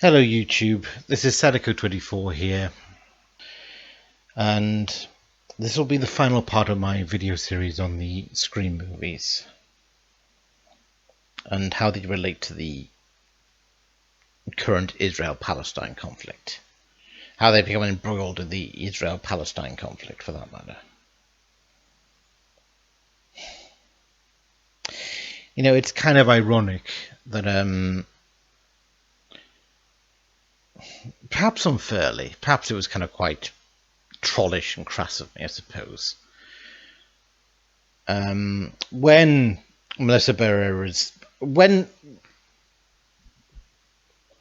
Hello YouTube, this is Sadako24 here, and this will be the final part of my video series on the Scream movies and how they relate to the current Israel-Palestine conflict, how they become embroiled in the Israel-Palestine conflict for that matter. You know, it's kind of ironic that perhaps unfairly, perhaps it was kind of quite trollish and crass of me, I suppose. When Melissa Barrera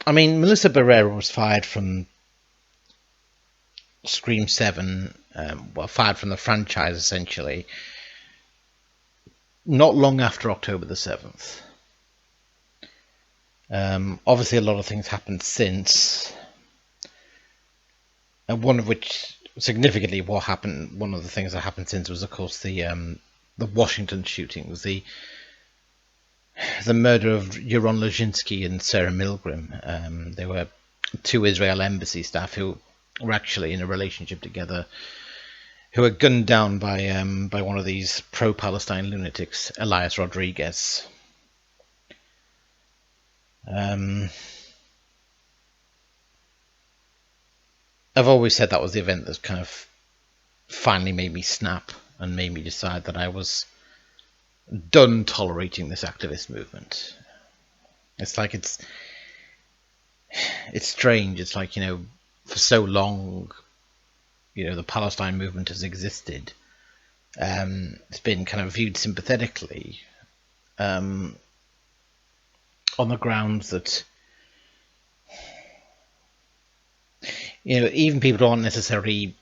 Melissa Barrera was fired from Scream 7, fired from the franchise essentially, not long after October the 7th. Obviously, a lot of things happened since, and one of which, significantly, one of the things that happened since was, of course, the Washington shooting, was the murder of Yaron Lazinski and Sarah Milgram. They were two Israel embassy staff who were actually in a relationship together, who were gunned down by one of these pro-Palestine lunatics, Elias Rodriguez. I've always said that was the event that kind of finally made me snap and made me decide that I was done tolerating this activist movement. It's like it's strange. It's like, you know, for so long, you know, the Palestine movement has existed. It's been kind of viewed sympathetically on the grounds that, you know, even people who aren't necessarily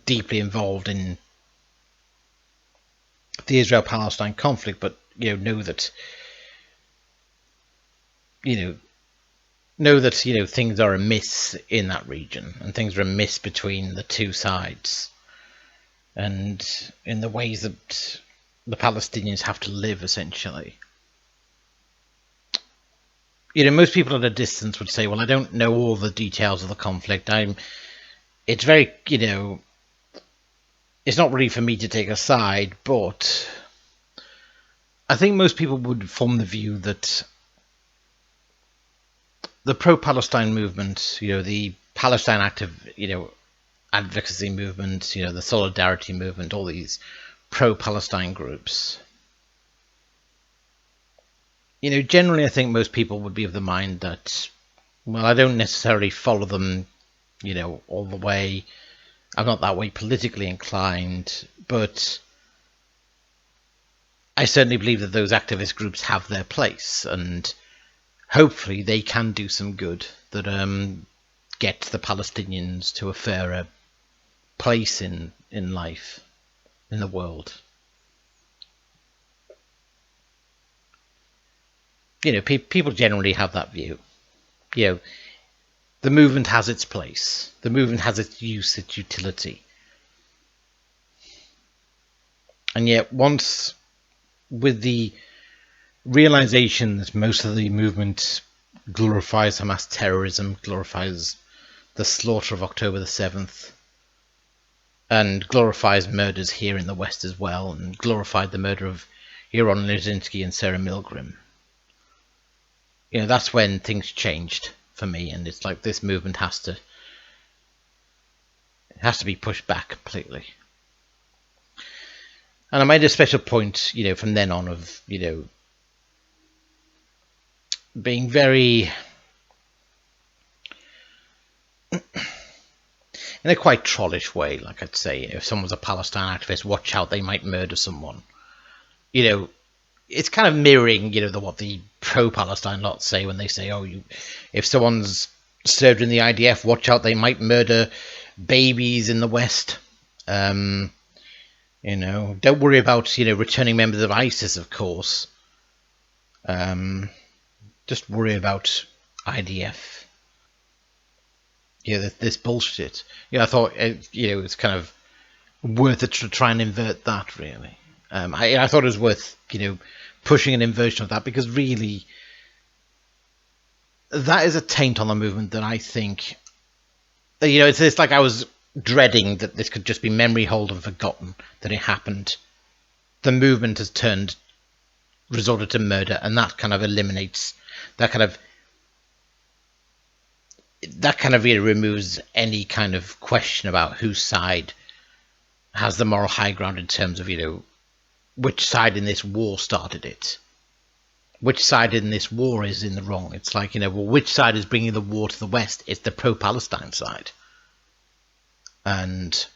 deeply involved in the Israel-Palestine conflict, but, you know that things are amiss in that region, and things are amiss between the two sides, and in the ways that the Palestinians have to live, essentially. You know, most people at a distance would say, well, I don't know all the details of the conflict. It's very, you know, it's not really for me to take a side, but I think most people would form the view that the pro-Palestine movement, you know, the Palestine advocacy movement, you know, the solidarity movement, all these pro-Palestine groups, you know, generally I think most people would be of the mind that, well, I don't necessarily follow them, you know, all the way. I'm not that way politically inclined, but I certainly believe that those activist groups have their place, and hopefully they can do some good that get the Palestinians to a fairer place in life, in the world. You know, people generally have that view. You know, the movement has its place. The movement has its use, its utility. And yet, once with the realization that most of the movement glorifies Hamas terrorism, glorifies the slaughter of October the 7th, and glorifies murders here in the West as well, and glorified the murder of Yaron Lazinski and Sarah Milgram, you know, that's when things changed for me, and it's like this movement has to be pushed back completely. And I made a special point, you know, from then on of, you know, being very, in a quite trollish way, like I'd say, you know, if someone's a Palestine activist, watch out, they might murder someone. You know, it's kind of mirroring, you know, what the pro-Palestine lot say when they say, oh, if someone's served in the IDF, watch out, they might murder babies in the West. You know, don't worry about, you know, returning members of ISIS, of course. Just worry about IDF. Yeah, this bullshit. Yeah, I thought, you know, it's kind of worth it to try and invert that, really. I thought it was worth, you know, pushing an inversion of that, because really, that is a taint on the movement that I think, it's like I was dreading that this could just be memory hold and forgotten that it happened. The movement has resorted to murder, and that kind of eliminates that kind of really removes any kind of question about whose side has the moral high ground in terms of, which side in this war started it. Which side in this war is in the wrong? It's like, which side is bringing the war to the West? It's the pro-Palestine side. And,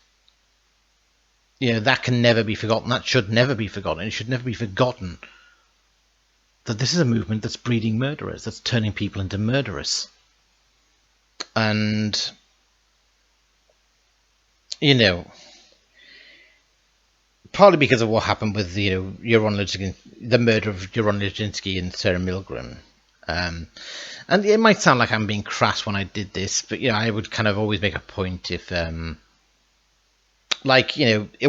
that can never be forgotten. That should never be forgotten. It should never be forgotten that this is a movement that's breeding murderers, that's turning people into murderers. And, partly because of what happened with, the murder of Yaron Lejinsky and Sarah Milgram. And it might sound like I'm being crass when I did this, but, I would kind of always make a point if, it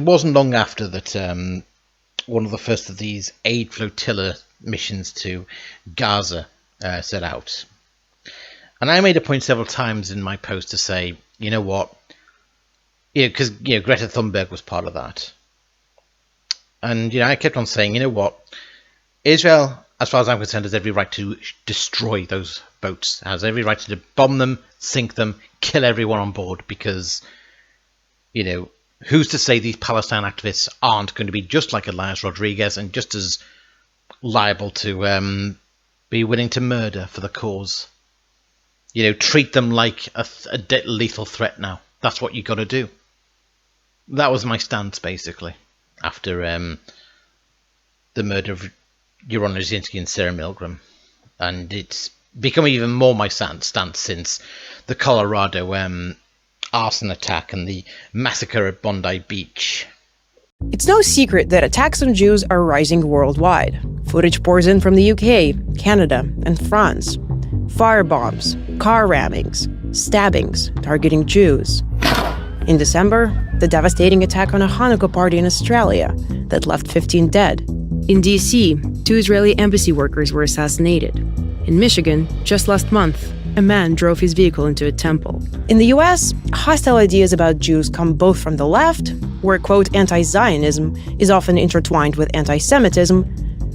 wasn't long after that one of the first of these aid flotilla missions to Gaza set out. And I made a point several times in my post to say, you know what, because Greta Thunberg was part of that. And I kept on saying, you know what, Israel, as far as I'm concerned, has every right to destroy those boats, has every right to bomb them, sink them, kill everyone on board, because, who's to say these Palestine activists aren't going to be just like Elias Rodriguez and just as liable to be willing to murder for the cause? Treat them like a lethal threat now. That's what you got to do. That was my stance, basically, after the murder of Yaron Lejinsky and Sarah Milgram. And it's become even more my stance since the Colorado arson attack and the massacre at Bondi Beach. It's no secret that attacks on Jews are rising worldwide. Footage pours in from the UK, Canada, and France. Firebombs, car rammings, stabbings targeting Jews. In December, the devastating attack on a Hanukkah party in Australia that left 15 dead. In D.C., 2 Israeli embassy workers were assassinated. In Michigan, just last month, a man drove his vehicle into a temple. In the U.S., hostile ideas about Jews come both from the left, where, quote, anti-Zionism is often intertwined with anti-Semitism,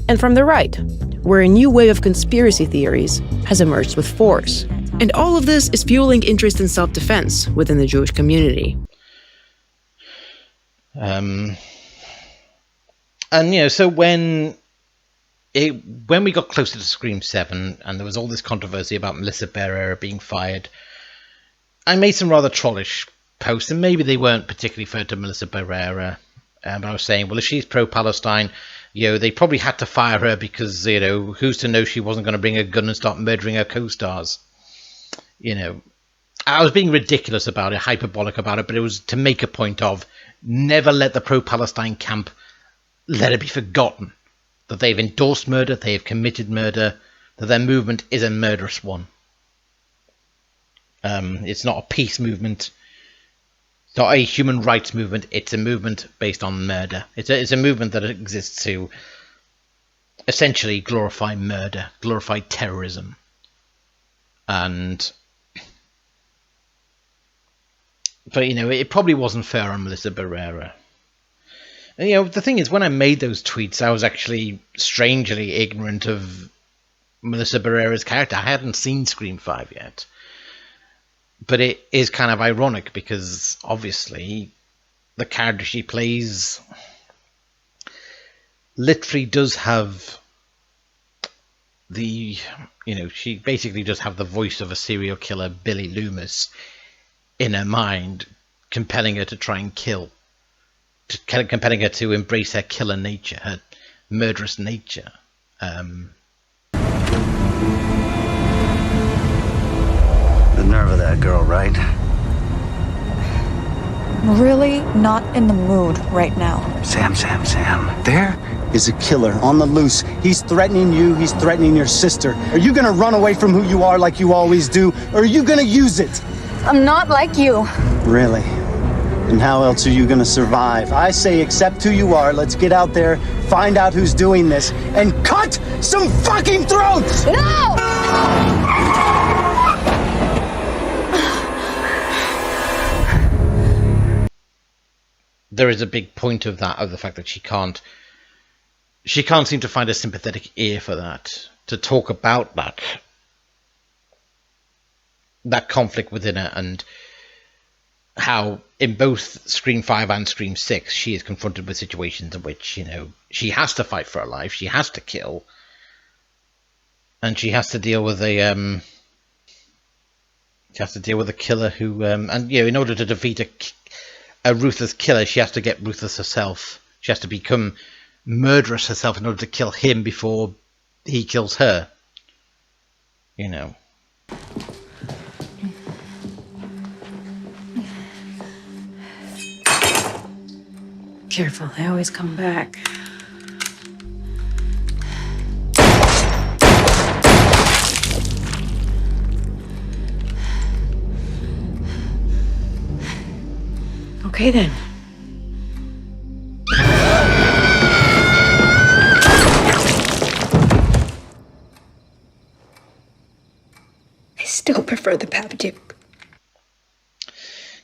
and from the right, where a new wave of conspiracy theories has emerged with force. And all of this is fueling interest in self-defense within the Jewish community. So when we got closer to Scream 7 and there was all this controversy about Melissa Barrera being fired, I made some rather trollish posts, and maybe they weren't particularly fair to Melissa Barrera. But I was saying, well, if she's pro-Palestine, they probably had to fire her because, who's to know she wasn't going to bring a gun and start murdering her co-stars. I was being ridiculous about it, hyperbolic about it, but it was to make a point of never let the pro-Palestine camp let it be forgotten that they've endorsed murder, they have committed murder, that their movement is a murderous one. It's not a peace movement. It's not a human rights movement. It's a movement based on murder. It's a movement that exists to essentially glorify murder, glorify terrorism. But it probably wasn't fair on Melissa Barrera. And, the thing is, when I made those tweets, I was actually strangely ignorant of Melissa Barrera's character. I hadn't seen Scream 5 yet. But it is kind of ironic because, obviously, the character she plays literally does have she basically does have the voice of a serial killer, Billy Loomis, in her mind, compelling her to try and kill. Compelling her to embrace her killer nature, her murderous nature. The nerve of that girl, right? Really not in the mood right now. Sam. There is a killer on the loose. He's threatening you, he's threatening your sister. Are you gonna run away from who you are like you always do, or are you gonna use it? I'm not like you. Really? And how else are you gonna survive? I say accept who you are, let's get out there, find out who's doing this, and cut some fucking throats! No! there is a big point of that, of the fact that she can't seem to find a sympathetic ear for that, to talk about that conflict within her, and how in both Scream 5 and Scream 6 she is confronted with situations in which, you know, she has to fight for her life, she has to kill, and she has to deal with a killer who and you know, in order to defeat a ruthless killer, she has to get ruthless herself. She has to become murderous herself in order to kill him before he kills her, you know. Careful, they always come back. Okay then. I still prefer the Babadook.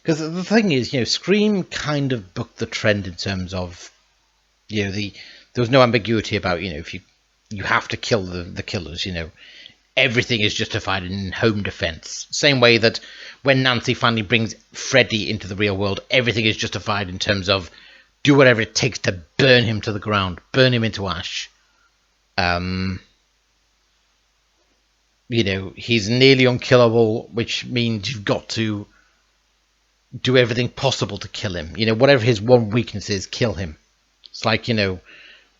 Because the thing is, you know, Scream kind of booked the trend in terms of, you know, there was no ambiguity about, you know, if you have to kill the killers, you know, everything is justified in home defense. Same way that when Nancy finally brings Freddy into the real world, everything is justified in terms of do whatever it takes to burn him to the ground, burn him into ash. You know, he's nearly unkillable, which means you've got to do everything possible to kill him. You know, whatever his one weakness is, kill him. It's like, you know,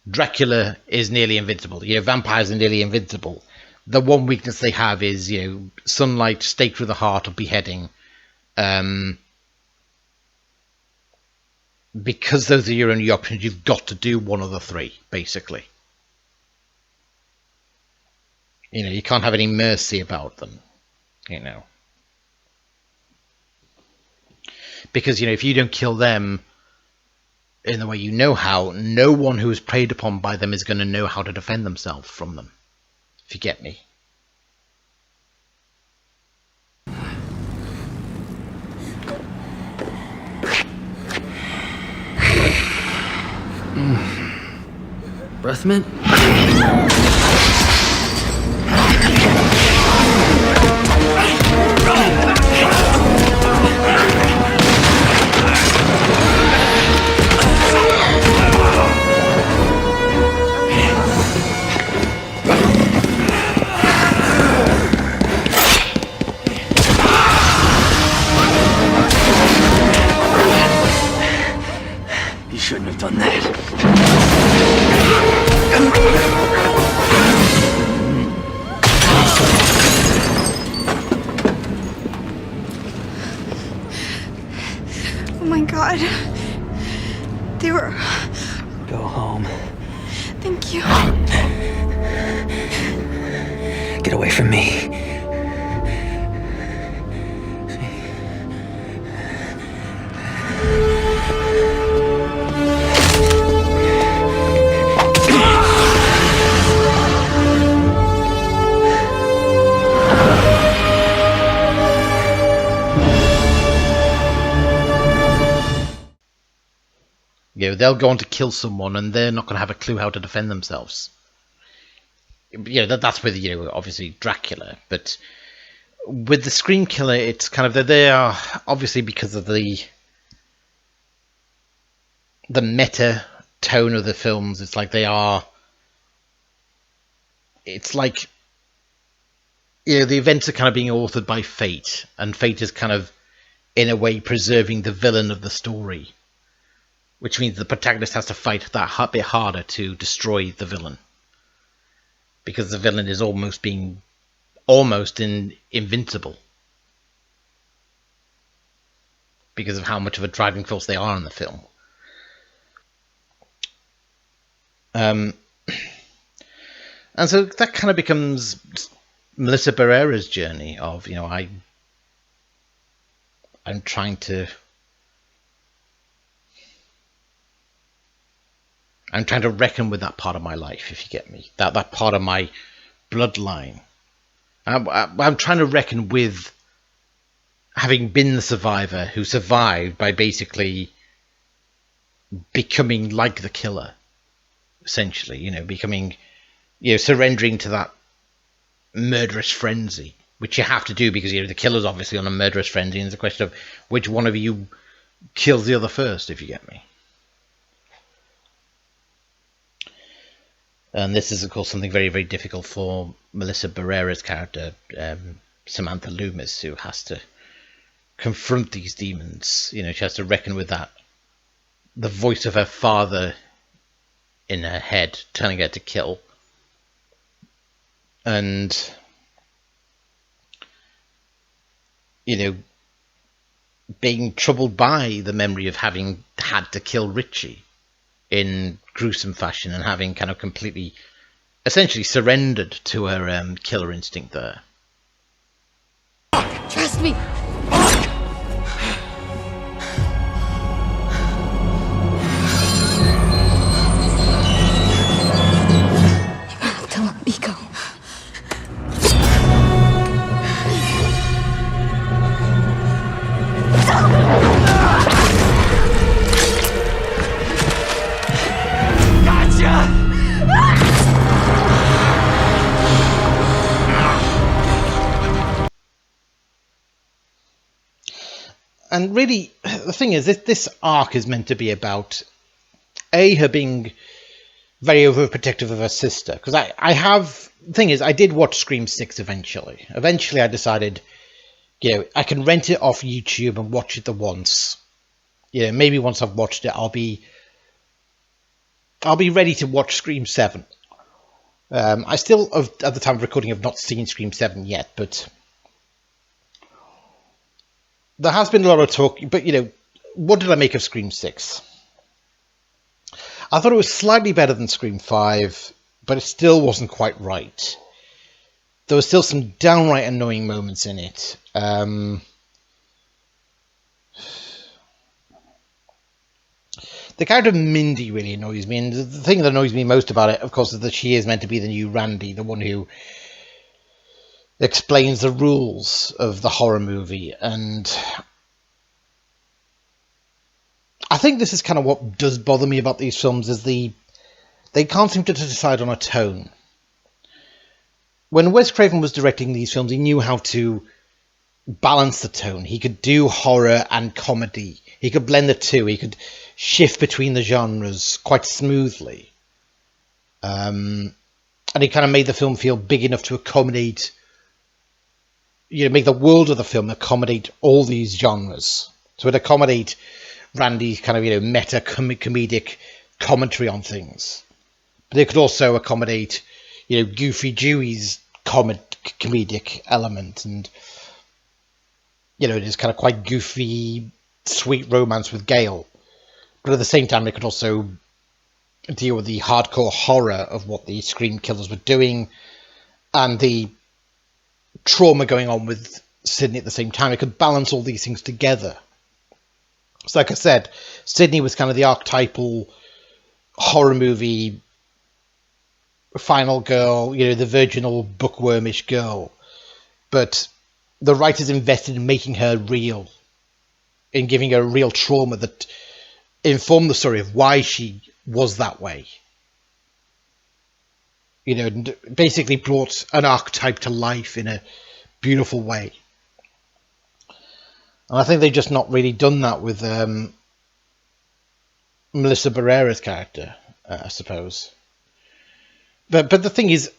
Dracula is nearly invincible. You know, vampires are nearly invincible. The one weakness they have is, you know, sunlight, stake through the heart, or beheading. Because those are your only options, you've got to do one of the three, basically. You know, you can't have any mercy about them, you know. Because, you know, if you don't kill them in the way you know how, no one who is preyed upon by them is going to know how to defend themselves from them. If you get me. Breath mint? You shouldn't have done that. Oh my god. They were... Go home. Thank you. Get away from me. You know, they'll go on to kill someone and they're not going to have a clue how to defend themselves. You know, that's with, you know, obviously Dracula, but with the Scream Killer, it's kind of that they are, obviously because of the meta tone of the films, it's like it's like, you know, the events are kind of being authored by fate, and fate is kind of, in a way, preserving the villain of the story. Which means the protagonist has to fight that bit harder to destroy the villain. Because the villain is almost invincible. Because of how much of a driving force they are in the film. And so that kind of becomes Melissa Barrera's journey of, you know, I'm trying to reckon with that part of my life, if you get me. That part of my bloodline. I'm trying to reckon with having been the survivor who survived by basically becoming like the killer, essentially, becoming, surrendering to that murderous frenzy, which you have to do because the killer's obviously on a murderous frenzy, and it's a question of which one of you kills the other first, if you get me. And this is, of course, something very, very difficult for Melissa Barrera's character, Samantha Loomis, who has to confront these demons. She has to reckon with that, the voice of her father in her head telling her to kill. And, being troubled by the memory of having had to kill Richie in gruesome fashion and having kind of completely, essentially surrendered to her killer instinct there. Trust me. You have to let me go. And really, the thing is, this arc is meant to be about her being very overprotective of her sister. Because the thing is, I did watch Scream 6 eventually. Eventually, I decided, I can rent it off YouTube and watch it once. Maybe once I've watched it, I'll be ready to watch Scream 7. I still, at the time of recording, have not seen Scream 7 yet, but there has been a lot of talk. But, what did I make of Scream 6? I thought it was slightly better than Scream 5, but it still wasn't quite right. There were still some downright annoying moments in it. The character of Mindy really annoys me, and the thing that annoys me most about it, of course, is that she is meant to be the new Randy, the one who explains the rules of the horror movie. And I think this is kind of what does bother me about these films, is they can't seem to decide on a tone. When Wes Craven was directing these films, he knew how to balance the tone. He could do horror and comedy. He could blend the two. He could shift between the genres quite smoothly. And he kind of made the film feel big enough to accommodate, make the world of the film accommodate all these genres. So it accommodate Randy's kind of, meta comedic commentary on things. But it could also accommodate, Goofy Dewey's comedic element, and, it is kind of quite goofy, sweet romance with Gale. But at the same time, it could also deal with the hardcore horror of what the Scream killers were doing and the trauma going on with Sidney at the same time. It could balance all these things together. So like I said, Sidney was kind of the archetypal horror movie final girl, the virginal bookwormish girl. But the writers invested in making her real, in giving her real trauma that informed the story of why she was that way. And basically brought an archetype to life in a beautiful way. And I think they've just not really done that with Melissa Barrera's character, I suppose. But the thing is,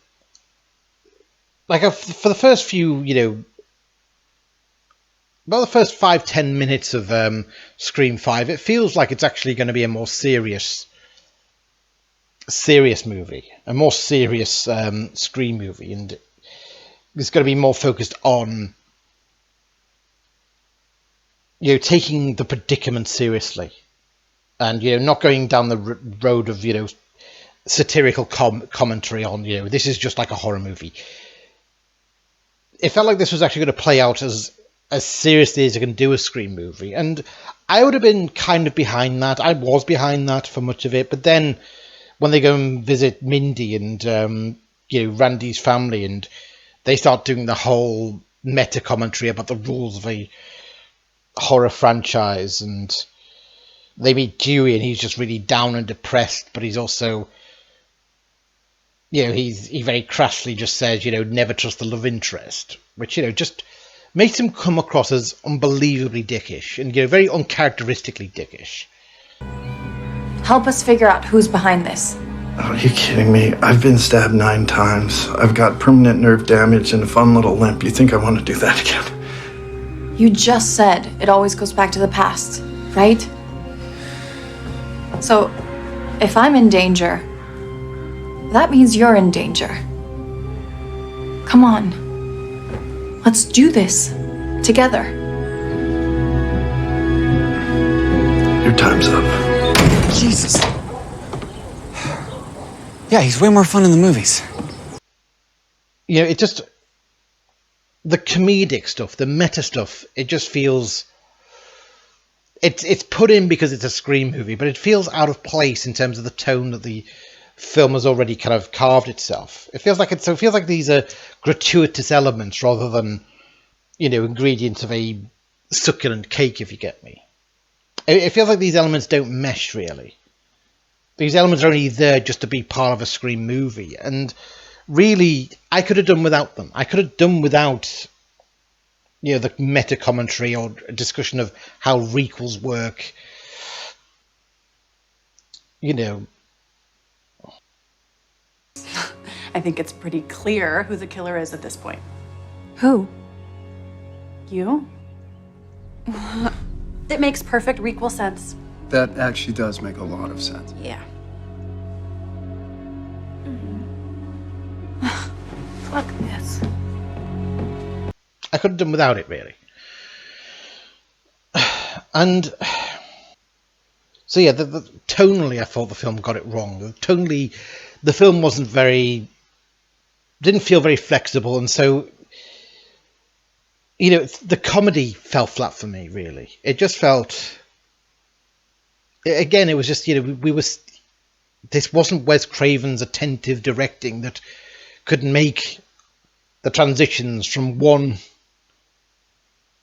like, for the first few, about the first 5-10 minutes of Scream 5, it feels like it's actually going to be a more serious movie, a more serious Scream movie, and it's going to be more focused on taking the predicament seriously, and not going down the road of satirical commentary on this is just like a horror movie. It felt like this was actually going to play out as seriously as it can do a Scream movie, and I would have been kind of behind that. I was behind that for much of it, but then when they go and visit Mindy and Randy's family, and they start doing the whole meta commentary about the rules of a horror franchise, and they meet Dewey and he's just really down and depressed, but he's also, he very crassly just says, never trust the love interest, which, just makes him come across as unbelievably dickish and, very uncharacteristically dickish. Help us figure out who's behind this. Oh, are you kidding me? I've been stabbed 9 times. I've got permanent nerve damage and a fun little limp. You think I want to do that again? You just said it always goes back to the past, right? So, if I'm in danger, that means you're in danger. Come on. Let's do this. Together. Your time's up. Jesus. Yeah, he's way more fun in the movies. It just... The comedic stuff, the meta stuff, it just feels... It's put in because it's a Scream movie, but it feels out of place in terms of the tone that the film has already kind of carved itself. It feels like these are gratuitous elements rather than, ingredients of a succulent cake, if you get me. It feels like these elements don't mesh, really. These elements are only there just to be part of a Scream movie, and really, I could have done without them. I could have done without, the meta commentary or discussion of how requels work. I think it's pretty clear who the killer is at this point. Who? You? It makes perfect requel sense. That actually does make a lot of sense. Yeah. Fuck this. I could have done without it, really. And so, yeah, tonally, I thought the film got it wrong. Tonally, the film didn't feel very flexible, and so, the comedy fell flat for me, really. It just felt... Again, it was just, this wasn't Wes Craven's attentive directing that could make the transitions from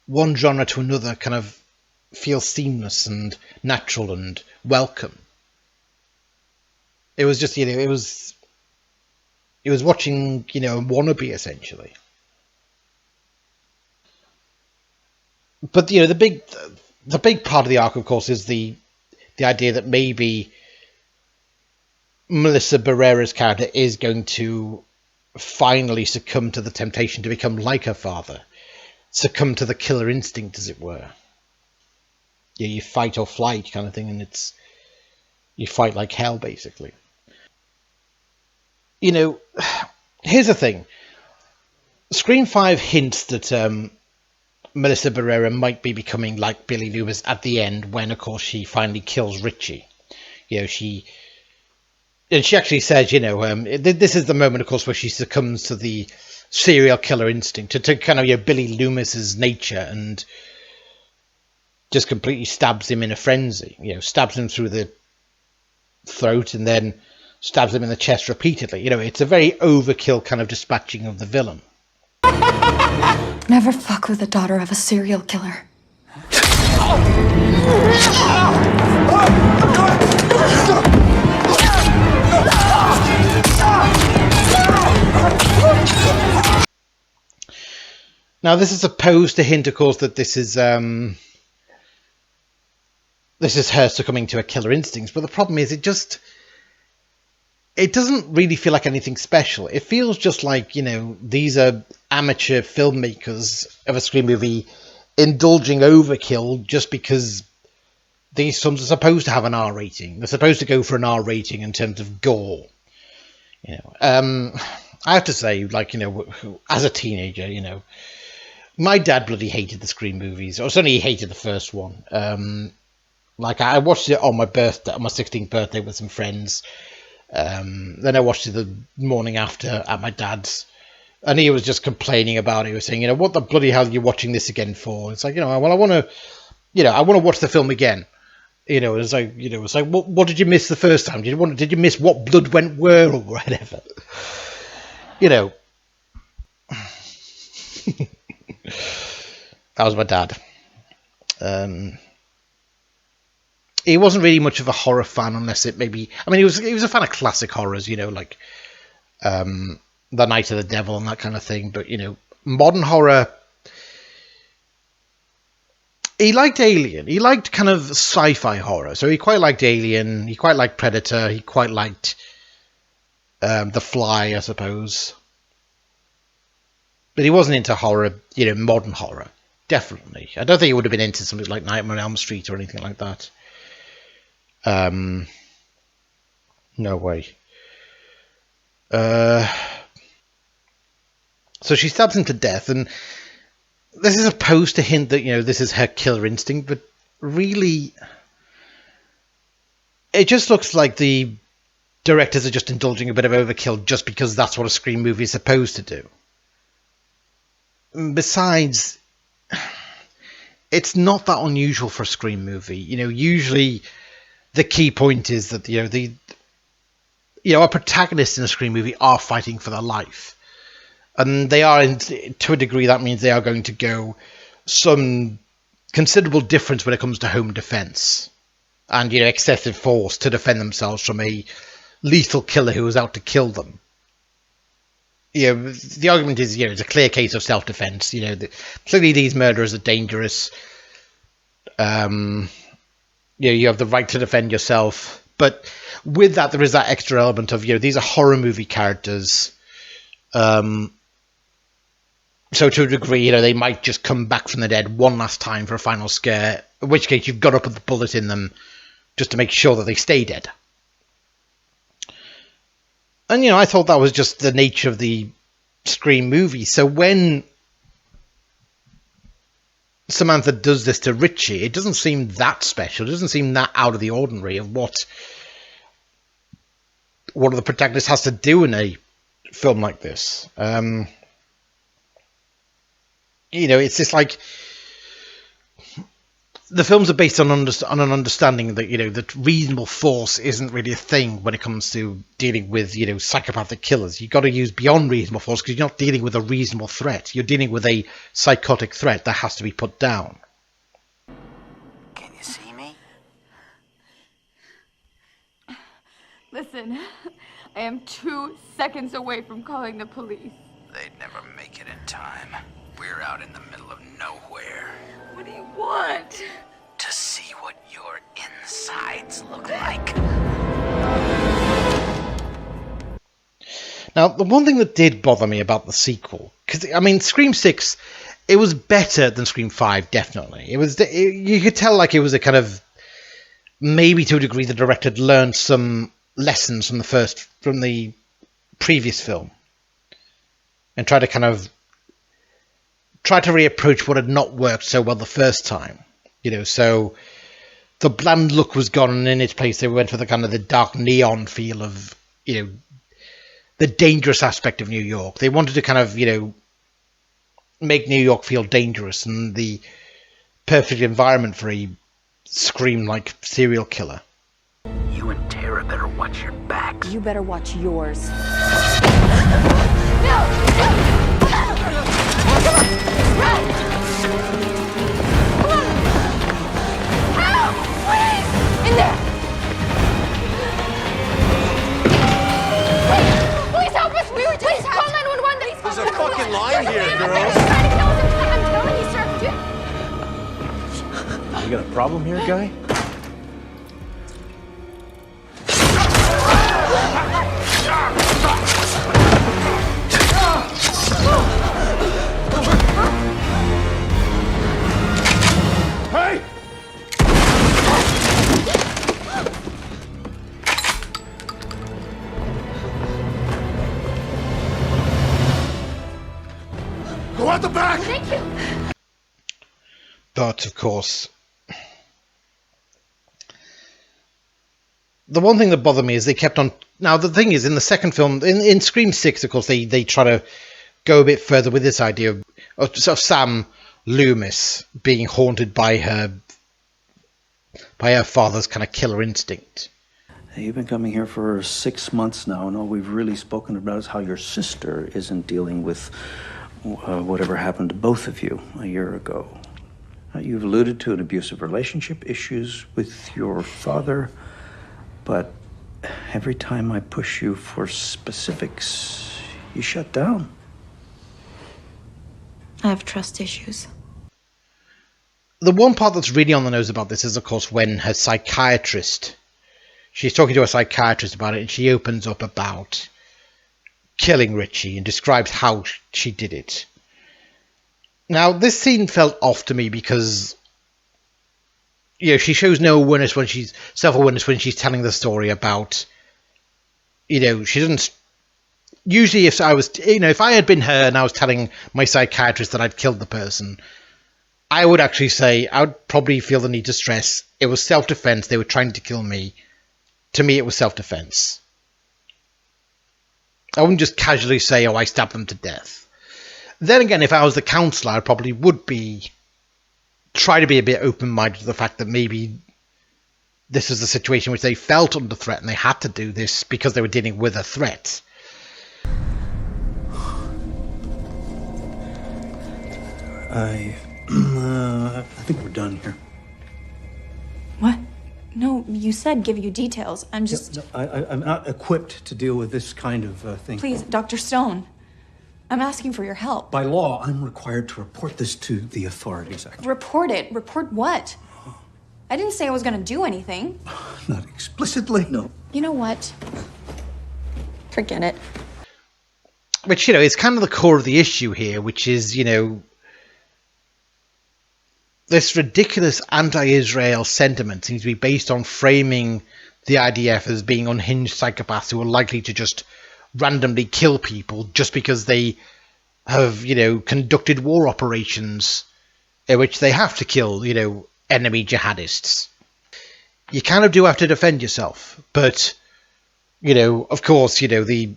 one genre to another kind of feel seamless and natural and welcome. It was just, it was watching, a wannabe, essentially. But, the big part of the arc, of course, is the idea that maybe Melissa Barrera's character is going to finally succumb to the temptation to become like her father, succumb to the killer instinct, as it were. You fight or flight kind of thing, and you fight like hell, basically. Here's the thing. Scream 5 hints that Melissa Barrera might be becoming like Billy Loomis at the end when, of course, she finally kills Richie. She actually says, this is the moment, of course, where she succumbs to the serial killer instinct, to kind of, Billy Loomis's nature, and just completely stabs him in a frenzy. Stabs him through the throat and then stabs him in the chest repeatedly. It's a very overkill kind of dispatching of the villain. Never fuck with the daughter of a serial killer. Now, this is supposed to hint, of course, that this is her succumbing to a killer instinct, but the problem is it doesn't really feel like anything special. It feels just like, these are amateur filmmakers of a Scream movie indulging overkill just because these films are supposed to have an R rating. They're supposed to go for an R rating in terms of gore. I have to say, as a teenager, my dad bloody hated the Scream movies. Or certainly he hated the first one. I watched it on my 16th birthday with some friends. Then I watched it the morning after at my dad's, and he was just complaining about it. He was saying, what the bloody hell are you watching this again for? It's like, well, I want to watch the film again. It's like, what did you miss the first time? Did you miss what blood went where or whatever? That was my dad. he wasn't really much of a horror fan unless it maybe... I mean, he was a fan of classic horrors, you know, like The Night of the Devil and that kind of thing. But, you know, modern horror... He liked Alien. He liked kind of sci-fi horror. So he quite liked Alien. He quite liked Predator. He quite liked The Fly, I suppose. But he wasn't into horror, you know, modern horror. Definitely. I don't think he would have been into something like Nightmare on Elm Street or anything like that. No way. So she stabs him to death, and this is supposed to hint that, you know, this is her killer instinct, but really, it just looks like the directors are just indulging a bit of overkill just because that's what a Scream movie is supposed to do. Besides, it's not that unusual for a Scream movie. You know, usually the key point is that, you know, our protagonists in a Scream movie are fighting for their life. And they are, to a degree, that means they are going to go some considerable difference when it comes to home defense and, you know, excessive force to defend themselves from a lethal killer who is out to kill them. You know, the argument is, you know, it's a clear case of self-defense. You know, clearly these murderers are dangerous. You know, you have the right to defend yourself. But with that, there is that extra element of, you know, these are horror movie characters. So to a degree, you know, they might just come back from the dead one last time for a final scare, in which case you've got to put the bullet in them just to make sure that they stay dead. And, you know, I thought that was just the nature of the Scream movie. So when Samantha does this to Richie, it doesn't seem that special. It doesn't seem that out of the ordinary of what one of the protagonists has to do in a film like this. You know, it's just like the films are based on an understanding that, you know, that reasonable force isn't really a thing when it comes to dealing with, you know, psychopathic killers. You've got to use beyond reasonable force because you're not dealing with a reasonable threat. You're dealing with a psychotic threat that has to be put down. Can you see me? Listen, I am 2 seconds away from calling the police. They'd never make it in time. We're out in the middle of nowhere. What do you want? To see what your insides look like. Now, the one thing that did bother me about the sequel, because, I mean, Scream 6, it was better than Scream 5, definitely. You could tell, like, it was a kind of, maybe to a degree, the director had learned some lessons from the previous film. And tried to reapproach what had not worked so well the first time. You know, so the bland look was gone, and in its place they went for the kind of the dark neon feel of, you know, the dangerous aspect of New York. They wanted to kind of, you know, make New York feel dangerous and the perfect environment for a Scream-like serial killer. You and Tara better watch your backs. You better watch yours. There's a fucking line here, girls. I'm telling you, sir. You got a problem here, guy? Hey! Go out the back! Thank you. But, of course, the one thing that bothered me is they kept on... Now, the thing is, in the second film, in Scream 6, of course, they try to go a bit further with this idea of Sam Loomis being haunted by her father's kind of killer instinct. You've been coming here for 6 months now, and all we've really spoken about is how your sister isn't dealing with whatever happened to both of you a year ago. You've alluded to an abusive relationship, issues with your father, but every time I push you for specifics, you shut down. I have trust issues. The one part that's really on the nose about this is, of course, when her psychiatrist, she's talking to a psychiatrist about it, and she opens up about killing Richie and describes how she did it. Now, this scene felt off to me because, she shows no awareness when self-awareness when she's telling the story about, she doesn't. Usually, if I had been her and I was telling my psychiatrist that I'd killed the person, I would actually say, I would probably feel the need to stress it was self-defense. They were trying to kill me. To me, it was self-defense. I wouldn't just casually say, I stabbed them to death. Then again, if I was the counsellor, I probably would try to be a bit open-minded to the fact that maybe this is a situation which they felt under threat and they had to do this because they were dealing with a threat. I think we're done here. What? No, you said give you details. I'm just... I'm not equipped to deal with this kind of thing. Please, Dr. Stone. I'm asking for your help. By law, I'm required to report this to the authorities, actually. Report it? Report what? I didn't say I was going to do anything. Not explicitly, no. You know what? Forget it. Which, is kind of the core of the issue here, which is, this ridiculous anti-Israel sentiment seems to be based on framing the IDF as being unhinged psychopaths who are likely to just randomly kill people just because they have, conducted war operations in which they have to kill, enemy jihadists. You kind of do have to defend yourself, but, of course, the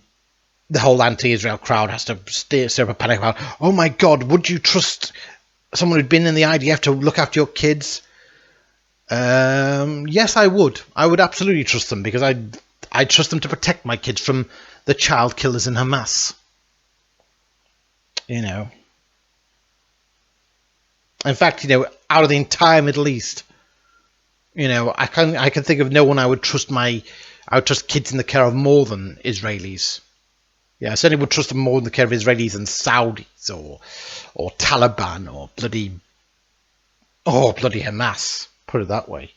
whole anti-Israel crowd has to stir up a panic about, oh my God, would you trust someone who'd been in the IDF to look after your kids? Yes, I would. I would absolutely trust them because I trust them to protect my kids from the child killers in Hamas. In fact, out of the entire Middle East, I can think of no one I would trust kids in the care of more than Israelis. Yeah, I certainly would trust them more in the care of Israelis than Saudis or Taliban or bloody Hamas. Put it that way.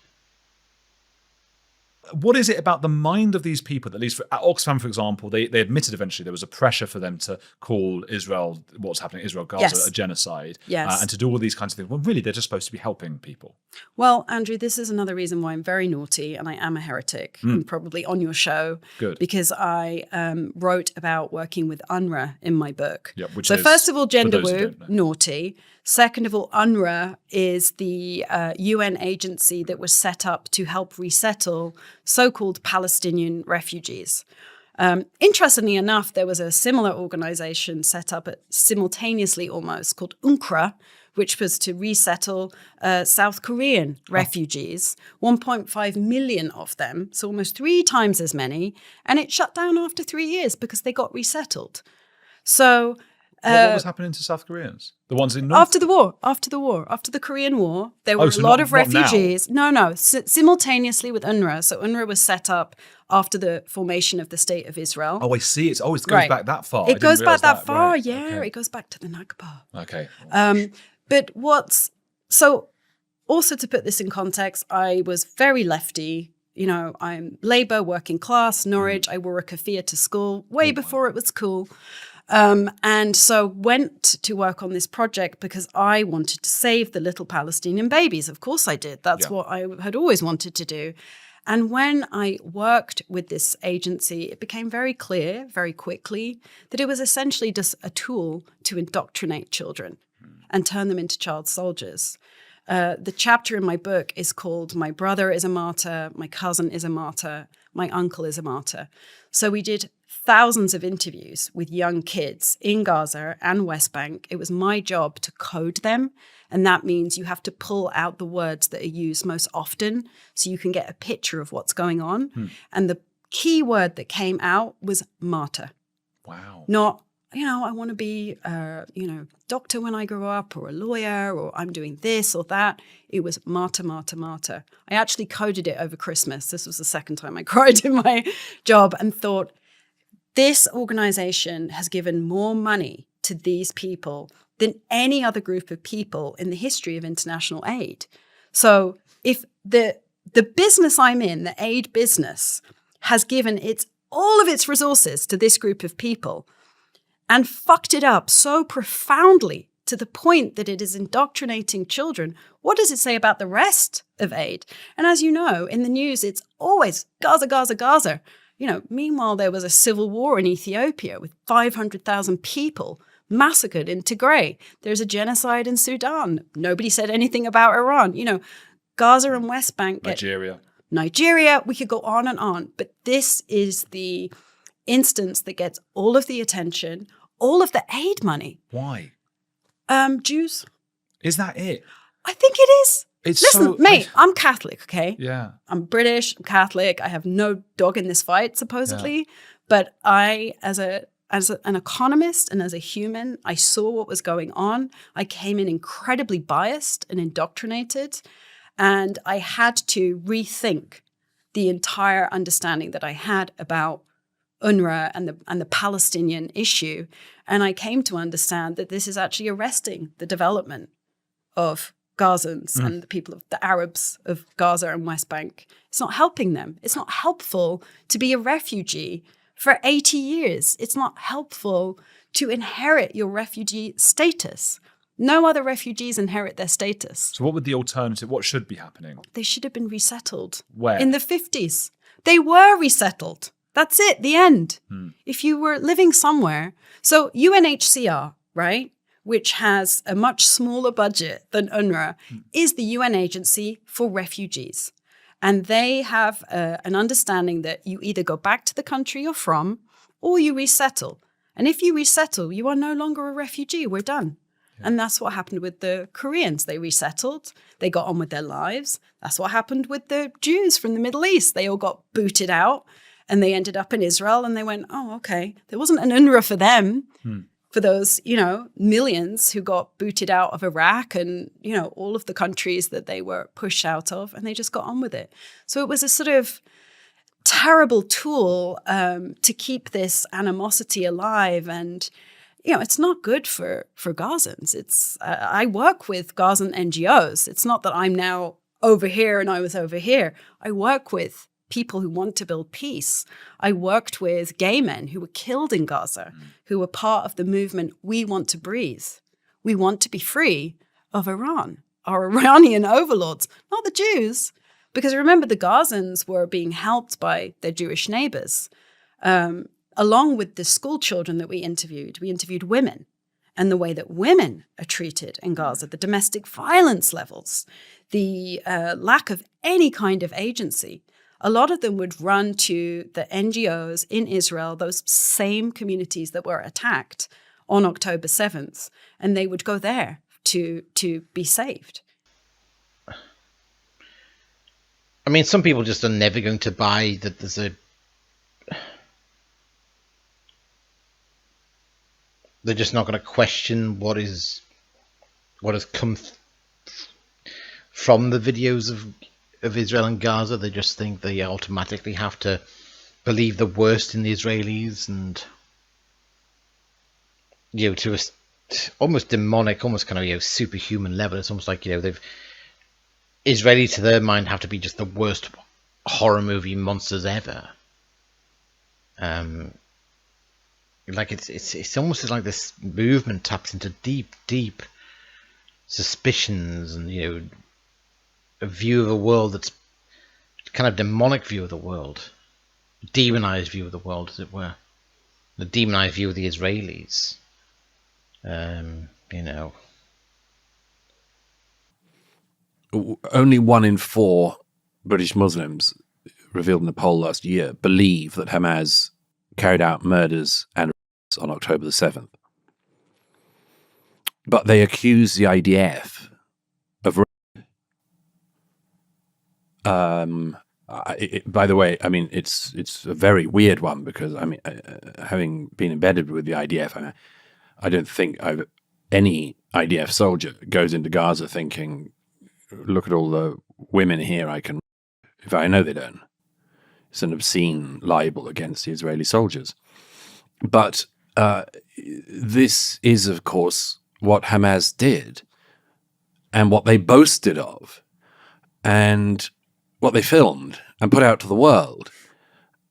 What is it about the mind of these people, at least at Oxfam, for example, they admitted eventually there was a pressure for them to call Israel, what's happening in Israel, Gaza, a genocide, and to do all these kinds of things. Well, really, they're just supposed to be helping people. Well, Andrew, this is another reason why I'm very naughty and I am a heretic. I'm probably on your show. Good. Because I wrote about working with UNRWA in my book. Yeah, which so is, first of all, gender woo, naughty. Second of all, UNRWA is the UN agency that was set up to help resettle so-called Palestinian refugees. Interestingly enough, there was a similar organization set up simultaneously almost called UNCRA, which was to resettle South Korean refugees, 1.5 million of them, so almost 3 times as many, and it shut down after 3 years because they got resettled. So... what was happening to South Koreans? The ones in North? After the Korean War, there were a lot of refugees. Simultaneously with UNRWA. So UNRWA was set up after the formation of the State of Israel. Oh, I see. It goes back that far. It goes back that far, right. Yeah. Okay. It goes back to the Nakba. Okay. But also to put this in context, I was very lefty. I'm Labour, working class, Norwich. I wore a keffiyeh to school way before it was cool. And so went to work on this project because I wanted to save the little Palestinian babies. Of course I did. That's what I had always wanted to do. And when I worked with this agency, it became very clear very quickly that it was essentially just a tool to indoctrinate children and turn them into child soldiers. The chapter in my book is called My Brother is a Martyr, My Cousin is a Martyr, My Uncle is a Martyr. So we did thousands of interviews with young kids in Gaza and West Bank. It was my job to code them. And that means you have to pull out the words that are used most often so you can get a picture of what's going on. And the key word that came out was martyr. Wow. Not I want to be, doctor when I grow up, or a lawyer, or I'm doing this or that. It was martyr, martyr, martyr. I actually coded it over Christmas. This was the second time I cried in my job, and thought, this organization has given more money to these people than any other group of people in the history of international aid. So if the business I'm in, the aid business, has given all of its resources to this group of people and fucked it up so profoundly to the point that it is indoctrinating children, what does it say about the rest of aid? And as you know, in the news, it's always Gaza, Gaza, Gaza. Meanwhile, there was a civil war in Ethiopia with 500,000 people massacred in Tigray. There's a genocide in Sudan. Nobody said anything about Iran. Gaza and West Bank Nigeria, we could go on and on. But this is the instance that gets all of the attention, all of the aid money. Why? Jews. Is that it? I think it is. Listen, mate, I'm Catholic, okay? Yeah. I'm British, I'm Catholic. I have no dog in this fight, supposedly. Yeah. But I, as an economist and as a human, I saw what was going on. I came in incredibly biased and indoctrinated. And I had to rethink the entire understanding that I had about UNRWA and the Palestinian issue. And I came to understand that this is actually arresting the development of Gazans and the people of the Arabs of Gaza and West Bank. It's not helping them. It's not helpful to be a refugee for 80 years. It's not helpful to inherit your refugee status. No other refugees inherit their status. So what would the alternative, what should be happening? They should have been resettled. Where? In the 50s. They were resettled. That's it, the end. If you were living somewhere. So UNHCR, right, which has a much smaller budget than UNRWA, is the UN agency for refugees. And they have an understanding that you either go back to the country you're from or you resettle. And if you resettle, you are no longer a refugee. We're done. Yeah. And that's what happened with the Koreans. They resettled. They got on with their lives. That's what happened with the Jews from the Middle East. They all got booted out and they ended up in Israel and they went, oh, okay. There wasn't an UNRWA for them. For those, millions who got booted out of Iraq and, all of the countries that they were pushed out of, and they just got on with it. So it was a sort of terrible tool to keep this animosity alive. And, it's not good for Gazans. I work with Gazan NGOs. It's not that I'm now over here and I was over here. I work with people who want to build peace. I worked with gay men who were killed in Gaza, who were part of the movement, We Want to Breathe. We want to be free of Iran, our Iranian overlords, not the Jews. Because remember, the Gazans were being helped by their Jewish neighbors. Along with the school children that we interviewed women and the way that women are treated in Gaza, the domestic violence levels, the lack of any kind of agency. A lot of them would run to the NGOs in Israel, those same communities that were attacked on October 7th, and they would go there to be saved. I mean, some people just are never going to buy that there's they're just not going to question what has come from the videos of Israel and Gaza. They just think they automatically have to believe the worst in the Israelis, and to a almost demonic, almost kind of superhuman level. It's almost like Israelis to their mind have to be just the worst horror movie monsters ever. Like it's almost like this movement taps into deep suspicions and a view of the world that's kind of demonic view of the world, demonized view of the world, as it were, the demonized view of the Israelis. Only 1 in 4 British Muslims, revealed in a poll last year, believe that Hamas carried out murders and rapes on October the 7th. But they accuse the IDF of by the way, I mean, it's a very weird one because, I mean, having been embedded with the IDF, I don't think any IDF soldier goes into Gaza thinking, look at all the women here I can, if I know they don't. It's an obscene libel against the Israeli soldiers. But this is, of course, what Hamas did and what they boasted of and what they filmed and put out to the world.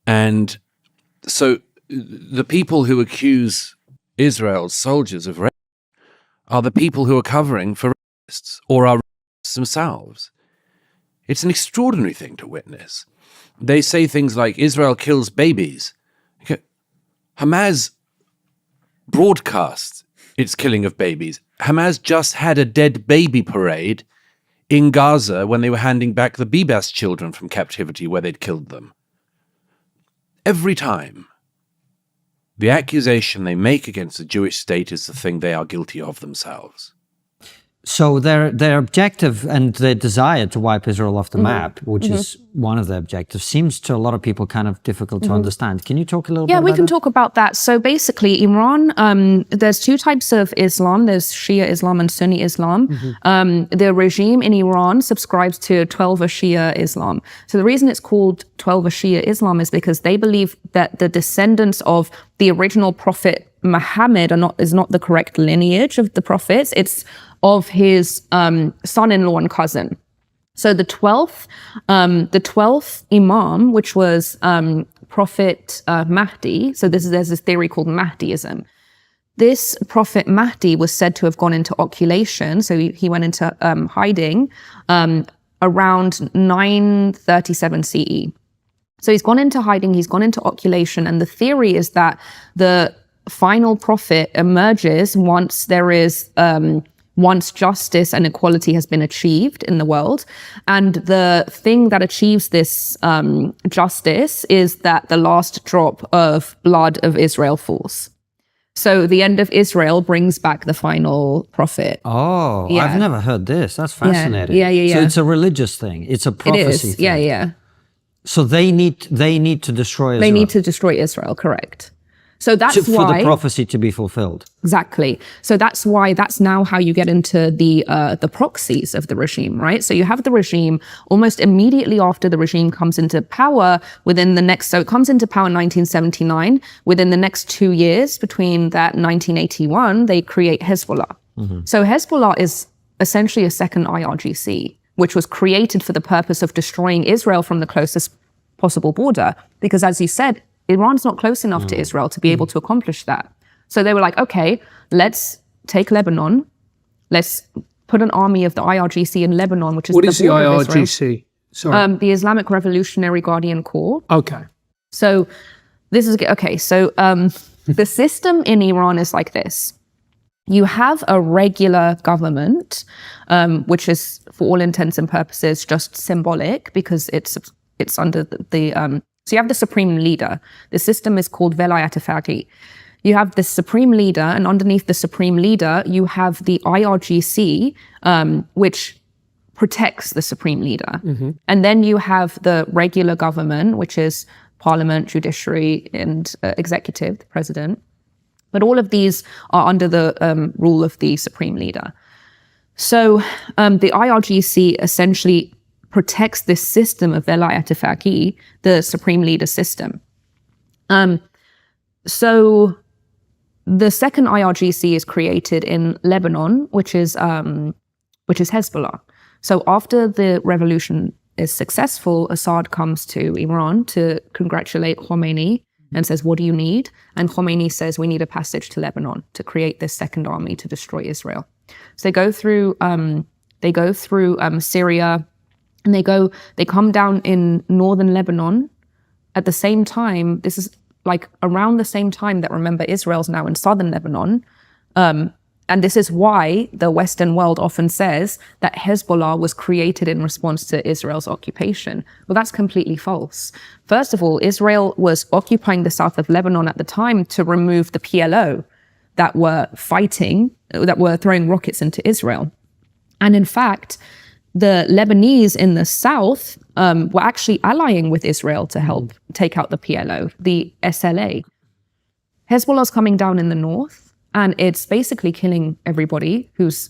And so the people who accuse Israel's soldiers of rape are the people who are covering for rapists or are rapists themselves. It's an extraordinary thing to witness. They say things like, Israel kills babies. Hamas broadcast its killing of babies. Hamas just had a dead baby parade in Gaza when they were handing back the Bibas children from captivity where they'd killed them. Every time, the accusation they make against the Jewish state is the thing they are guilty of themselves. So their objective and their desire to wipe Israel off the map, which is one of their objectives, seems to a lot of people kind of difficult to understand. Can you talk a little bit about that? Yeah, we can talk about that. So basically, Iran, there's two types of Islam. There's Shia Islam and Sunni Islam. The regime in Iran subscribes to 12 Shia Islam. So the reason it's called 12 Shia Islam is because they believe that the descendants of the original prophet Muhammad is not the correct lineage of the prophets. It's of his son-in-law and cousin. So the 12th Imam, which was Prophet Mahdi, so there's this theory called Mahdiism. This Prophet Mahdi was said to have gone into occultation, so he went into hiding around 937 CE. So he's gone into hiding, he's gone into occulation, and the theory is that the final prophet emerges once there is once justice and equality has been achieved in the world. And the thing that achieves this justice is that the last drop of blood of Israel falls. So the end of Israel brings back the final prophet. Oh, yeah. I've never heard this. That's fascinating. Yeah. So it's a religious thing. It's a prophecy thing. Yeah. So they need to destroy Israel. They need to destroy Israel, correct. So that's why, for the prophecy to be fulfilled. Exactly. So that's why, that's now how you get into the proxies of the regime, right? So you have the regime almost immediately after the regime comes into power so it comes into power in 1979. Within the next 2 years, between that 1981, they create Hezbollah. So Hezbollah is essentially a second IRGC, which was created for the purpose of destroying Israel from the closest possible border. Because as you said, Iran's not close enough to Israel to be able to accomplish that. So they were like, okay, let's take Lebanon. Let's put an army of the IRGC in Lebanon, which is what the is the IRGC? Sorry. The Islamic Revolutionary Guardian Corps. Okay. So this is okay. So the system in Iran is like this. You have a regular government, which is, for all intents and purposes, just symbolic because it's under the so you have the supreme leader. The system is called Velayat Faqih. You have the supreme leader, and underneath the supreme leader, you have the IRGC, which protects the supreme leader. And then you have the regular government, which is parliament, judiciary, and executive, the president. But all of these are under the rule of the supreme leader. So the IRGC essentially protects this system of Velayat Faqih, the supreme leader system. So the second IRGC is created in Lebanon, which is Hezbollah. So after the revolution is successful, Assad comes to Iran to congratulate Khomeini and says, what do you need? And Khomeini says, we need a passage to Lebanon to create this second army to destroy Israel. So they go through Syria, and they come down in northern Lebanon. At the same time, this is like around the same time that, remember, Israel's now in southern Lebanon. And this is why the Western world often says that Hezbollah was created in response to Israel's occupation. Well, that's completely false. First of all, Israel was occupying the south of Lebanon at the time to remove the PLO that were throwing rockets into Israel. And in fact, the Lebanese in the south were actually allying with Israel to help take out the PLO, the SLA. Hezbollah's coming down in the north, and it's basically killing everybody who's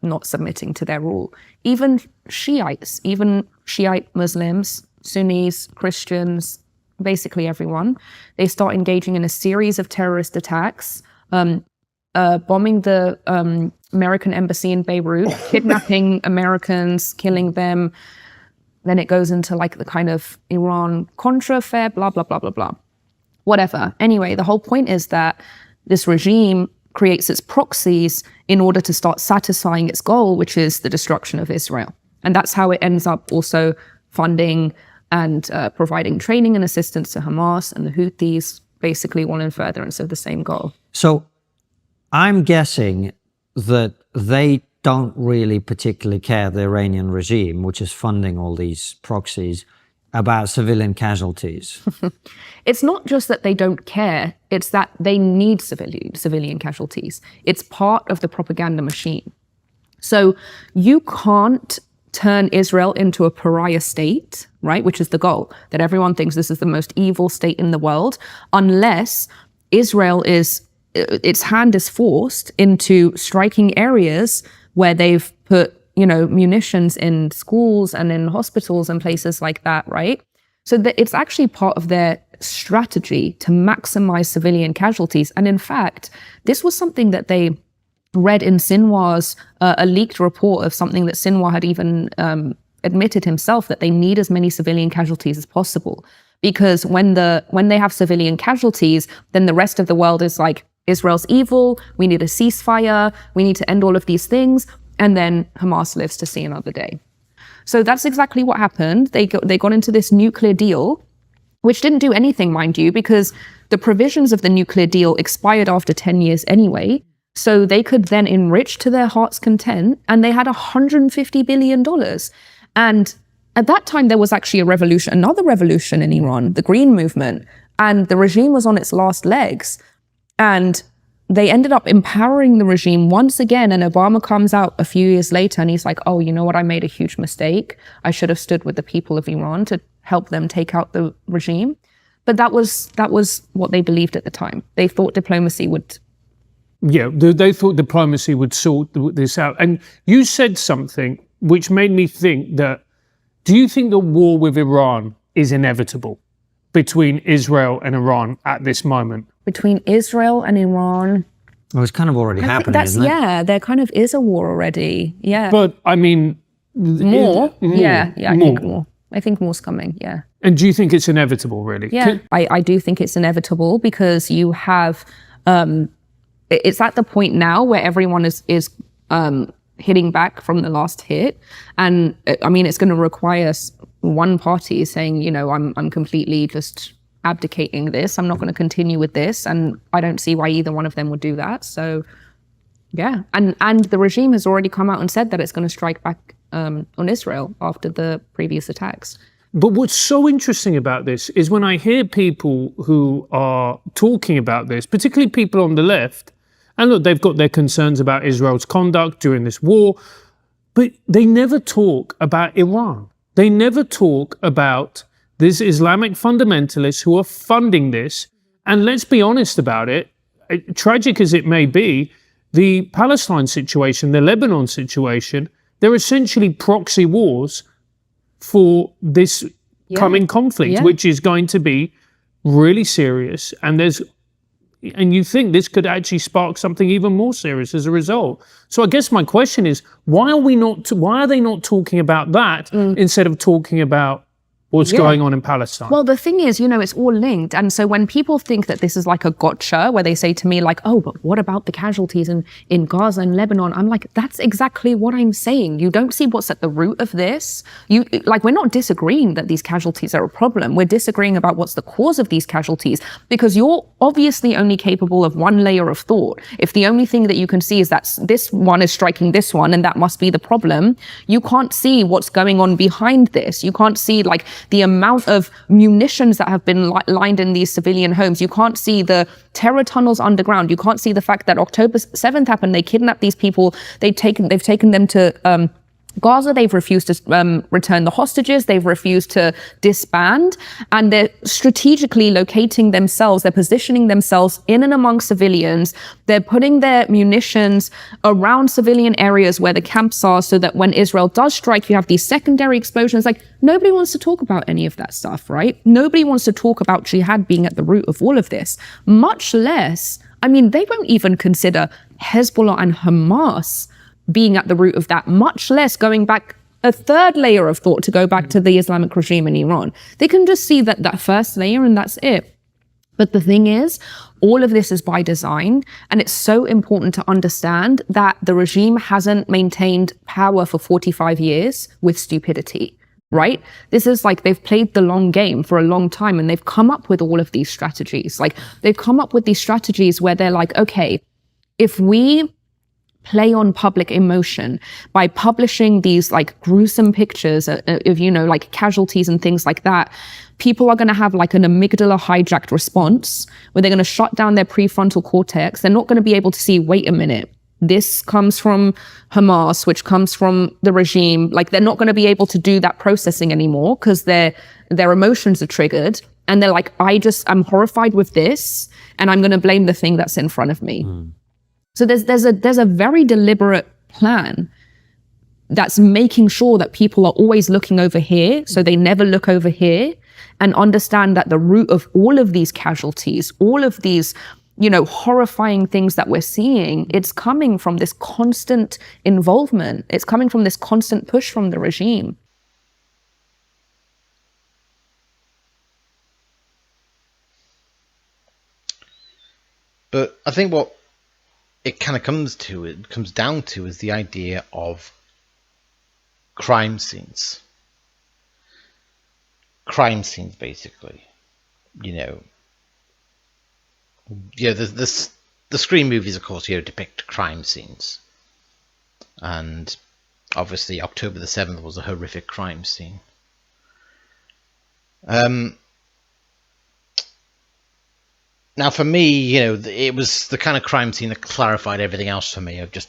not submitting to their rule. Even Shiites, even Shiite Muslims, Sunnis, Christians, basically everyone. They start engaging in a series of terrorist attacks, bombing the American embassy in Beirut, kidnapping Americans, killing them. Then it goes into like the kind of Iran-Contra affair, blah, blah, blah, blah, blah. Whatever. Anyway, the whole point is that this regime creates its proxies in order to start satisfying its goal, which is the destruction of Israel. And that's how it ends up also funding and providing training and assistance to Hamas and the Houthis, basically all in furtherance of the same goal. So I'm guessing that they don't really particularly care, the Iranian regime, which is funding all these proxies, about civilian casualties. It's not just that they don't care, it's that they need civilian casualties. It's part of the propaganda machine. So you can't turn Israel into a pariah state, right, which is the goal, that everyone thinks this is the most evil state in the world, unless Israel its hand is forced into striking areas where they've put, munitions in schools and in hospitals and places like that, right? So that it's actually part of their strategy to maximize civilian casualties. And in fact, this was something that they read in Sinwar's, a leaked report of something that Sinwar had even admitted himself, that they need as many civilian casualties as possible. Because when they have civilian casualties, then the rest of the world is like, Israel's evil, we need a ceasefire, we need to end all of these things, and then Hamas lives to see another day. So that's exactly what happened. They got into this nuclear deal, which didn't do anything, mind you, because the provisions of the nuclear deal expired after 10 years anyway. So they could then enrich to their heart's content, and they had $150 billion. And at that time, there was actually another revolution in Iran, the Green Movement, and the regime was on its last legs. And they ended up empowering the regime once again, and Obama comes out a few years later and he's like, oh, you know what, I made a huge mistake. I should have stood with the people of Iran to help them take out the regime. But that was what they believed at the time. They thought diplomacy would... Yeah, they thought diplomacy would sort this out. And you said something which made me think that, do you think the war with Iran is inevitable between Israel and Iran at this moment? Between Israel and Iran... Well, it's kind of already happening, isn't it? Yeah, there kind of is a war already, yeah. But, I mean... More? Yeah, I think more's coming, yeah. And do you think it's inevitable, really? Yeah, I do think it's inevitable because you have... it's at the point now where everyone is hitting back from the last hit. And, I mean, it's going to require one party saying, I'm completely just... abdicating this. I'm not going to continue with this, and I don't see why either one of them would do that. So yeah, and the regime has already come out and said that it's going to strike back on Israel after the previous attacks. But what's so interesting about this is when I hear people who are talking about this, particularly people on the left, and look, they've got their concerns about Israel's conduct during this war, but they never talk about Iran. They never talk about these Islamic fundamentalists who are funding this. And let's be honest about it, tragic as it may be, the Palestine situation, the Lebanon situation, they're essentially proxy wars for this coming conflict, which is going to be really serious. And you think this could actually spark something even more serious as a result. So I guess my question is, why are they not talking about that instead of talking about what's going on in Palestine? Well, the thing is, it's all linked. And so when people think that this is like a gotcha, where they say to me like, oh, but what about the casualties in Gaza and Lebanon? I'm like, that's exactly what I'm saying. You don't see what's at the root of this. We're not disagreeing that these casualties are a problem. We're disagreeing about what's the cause of these casualties, because you're obviously only capable of one layer of thought. If the only thing that you can see is that this one is striking this one and that must be the problem, you can't see what's going on behind this. You can't see the amount of munitions that have been lined in these civilian homes. You can't see the terror tunnels underground. You can't see the fact that October 7th happened. They kidnapped these people. They've taken them to Gaza, they've refused to return the hostages. They've refused to disband. And they're strategically locating themselves. They're positioning themselves in and among civilians. They're putting their munitions around civilian areas where the camps are, so that when Israel does strike, you have these secondary explosions. Like, nobody wants to talk about any of that stuff, right? Nobody wants to talk about jihad being at the root of all of this, much less, I mean, they won't even consider Hezbollah and Hamas being at the root of that, much less going back a third layer of thought to go back to the Islamic regime in Iran. They can just see that first layer and that's it. But the thing is, all of this is by design, and it's so important to understand that the regime hasn't maintained power for 45 years with stupidity, right? This is like they've played the long game for a long time, and they've come up with all of these strategies. Like, they've come up with these strategies where they're like, okay, if we play on public emotion by publishing these like gruesome pictures of, you know, like casualties and things like that, people are going to have like an amygdala hijacked response where they're going to shut down their prefrontal cortex. They're not going to be able to see, wait a minute, this comes from Hamas, which comes from the regime. Like, they're not going to be able to do that processing anymore because their emotions are triggered. And they're like, I'm horrified with this, and I'm going to blame the thing that's in front of me. So there's a very deliberate plan that's making sure that people are always looking over here, so they never look over here, and understand that the root of all of these casualties, all of these, you know, horrifying things that we're seeing, it's coming from this constant involvement. It's coming from this constant push from the regime. But I think what it kind of comes down to is the idea of crime scenes. Crime scenes, basically. You know, the Scream movies, of course, depict crime scenes. And obviously October the 7th was a horrific crime scene. Now, for me, you know, it was the kind of crime scene that clarified everything else for me. It just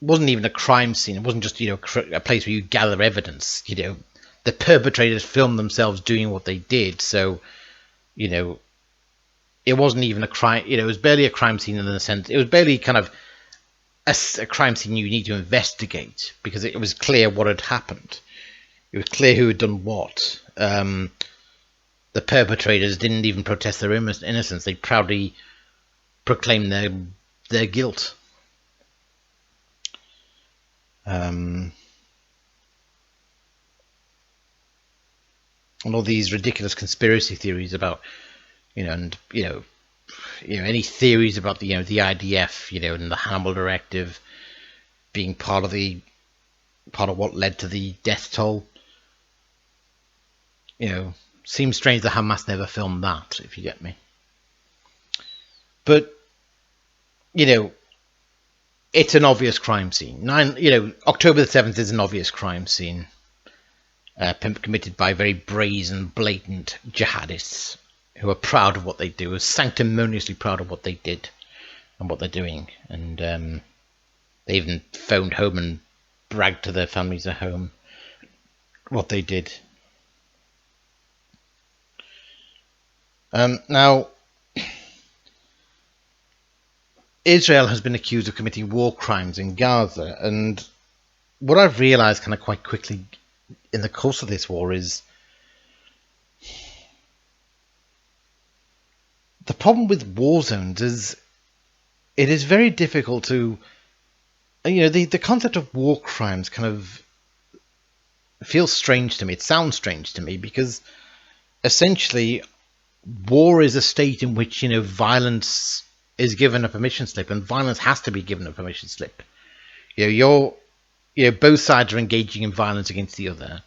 wasn't even a crime scene. It wasn't just, you know, a place where you gather evidence. You know, the perpetrators filmed themselves doing what they did. So, you know, it wasn't even a crime. You know, it was barely a crime scene in the sense. It was barely kind of a crime scene you need to investigate, because it was clear what had happened. It was clear who had done what. The perpetrators didn't even protest their innocence. They proudly proclaimed their guilt. And all these ridiculous conspiracy theories about, you know, and any theories about the IDF, you know, and the Hannibal Directive being part of what led to the death toll. You know, seems strange that Hamas never filmed that, if you get me. But, you know, it's an obvious crime scene. October the 7th is an obvious crime scene committed by very brazen, blatant jihadists who are proud of what they do, are sanctimoniously proud of what they did and what they're doing. And they even phoned home and bragged to their families at home what they did. Now, Israel has been accused of committing war crimes in Gaza, and what I've realized kind of quite quickly in the course of this war is the problem with war zones is it is very difficult to, you know, the concept of war crimes kind of feels strange to me. It sounds strange to me because essentially war is a state in which, you know, violence is given a permission slip, and violence has to be given a permission slip. You know, both sides are engaging in violence against the other.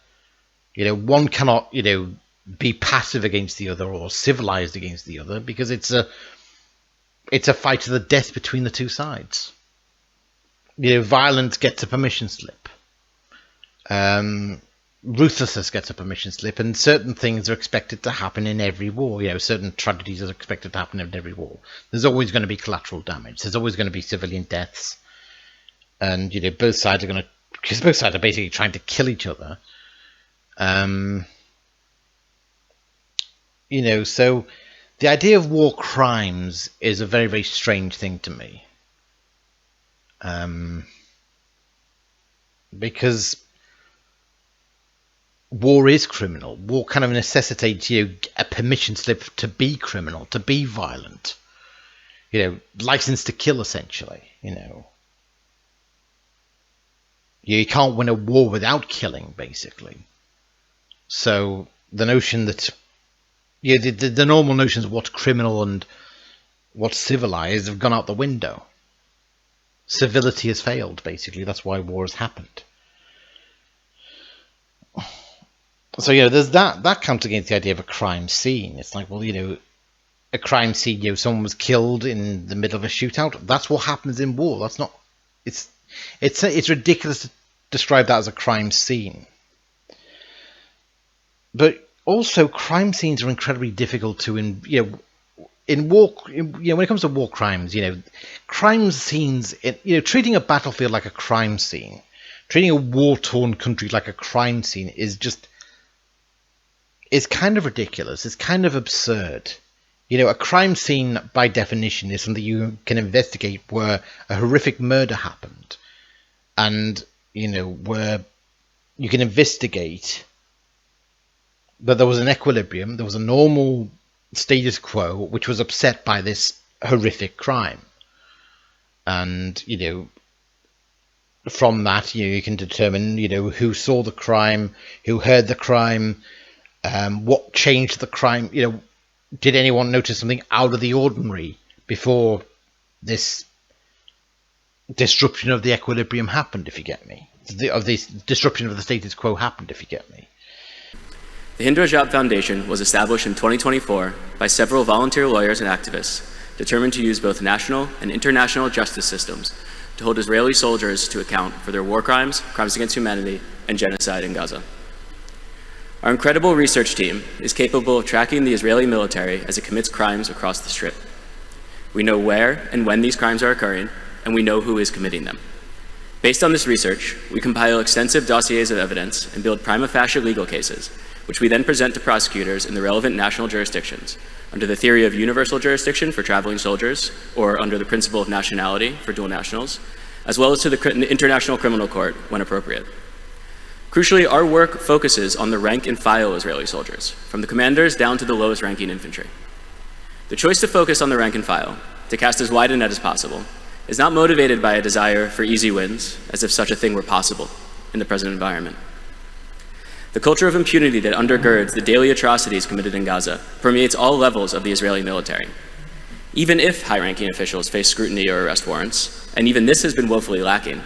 You know, one cannot, you know, be passive against the other or civilized against the other, because it's a fight to the death between the two sides. You know, violence gets a permission slip. Ruthlessness gets a permission slip, and certain things are expected to happen in every war. You know, certain tragedies are expected to happen in every war. There's always going to be collateral damage. There's always going to be civilian deaths, and you know, both sides are going to because both sides are basically trying to kill each other. You know, so the idea of war crimes is a very, very strange thing to me. Because war is criminal. War kind of necessitates, you know, a permission slip to be criminal, to be violent. You know, license to kill, essentially, you know. You can't win a war without killing, basically. So the notion that, you know, the normal notions of what's criminal and what's civilized have gone out the window. Civility has failed, basically. That's why war has happened. So, you know, there's that counts against the idea of a crime scene. It's like, well, you know, a crime scene, you know, someone was killed in the middle of a shootout. That's what happens in war. That's not, it's ridiculous to describe that as a crime scene. But also, crime scenes are incredibly difficult to, you know, in war, you know, when it comes to war crimes, you know, crime scenes, you know, treating a battlefield like a crime scene, treating a war-torn country like a crime scene is kind of ridiculous. It's kind of absurd. You know, a crime scene, by definition, is something you can investigate where a horrific murder happened. And, you know, where you can investigate that there was an equilibrium, there was a normal status quo, which was upset by this horrific crime. And, you know, from that, you know, you can determine, you know, who saw the crime, who heard the crime, what changed the crime. You know, did anyone notice something out of the ordinary before this disruption of the equilibrium happened, if you get me? Of this disruption of the status quo happened, if you get me. The Hind Rajab Foundation was established in 2024 by several volunteer lawyers and activists determined to use both national and international justice systems to hold Israeli soldiers to account for their war crimes, crimes against humanity, and genocide in Gaza. Our incredible research team is capable of tracking the Israeli military as it commits crimes across the Strip. We know where and when these crimes are occurring, and we know who is committing them. Based on this research, we compile extensive dossiers of evidence and build prima facie legal cases, which we then present to prosecutors in the relevant national jurisdictions, under the theory of universal jurisdiction for traveling soldiers, or under the principle of nationality for dual nationals, as well as to the International Criminal Court when appropriate. Crucially, our work focuses on the rank and file Israeli soldiers, from the commanders down to the lowest ranking infantry. The choice to focus on the rank and file, to cast as wide a net as possible, is not motivated by a desire for easy wins, as if such a thing were possible in the present environment. The culture of impunity that undergirds the daily atrocities committed in Gaza permeates all levels of the Israeli military. Even if high-ranking officials face scrutiny or arrest warrants, and even this has been woefully lacking,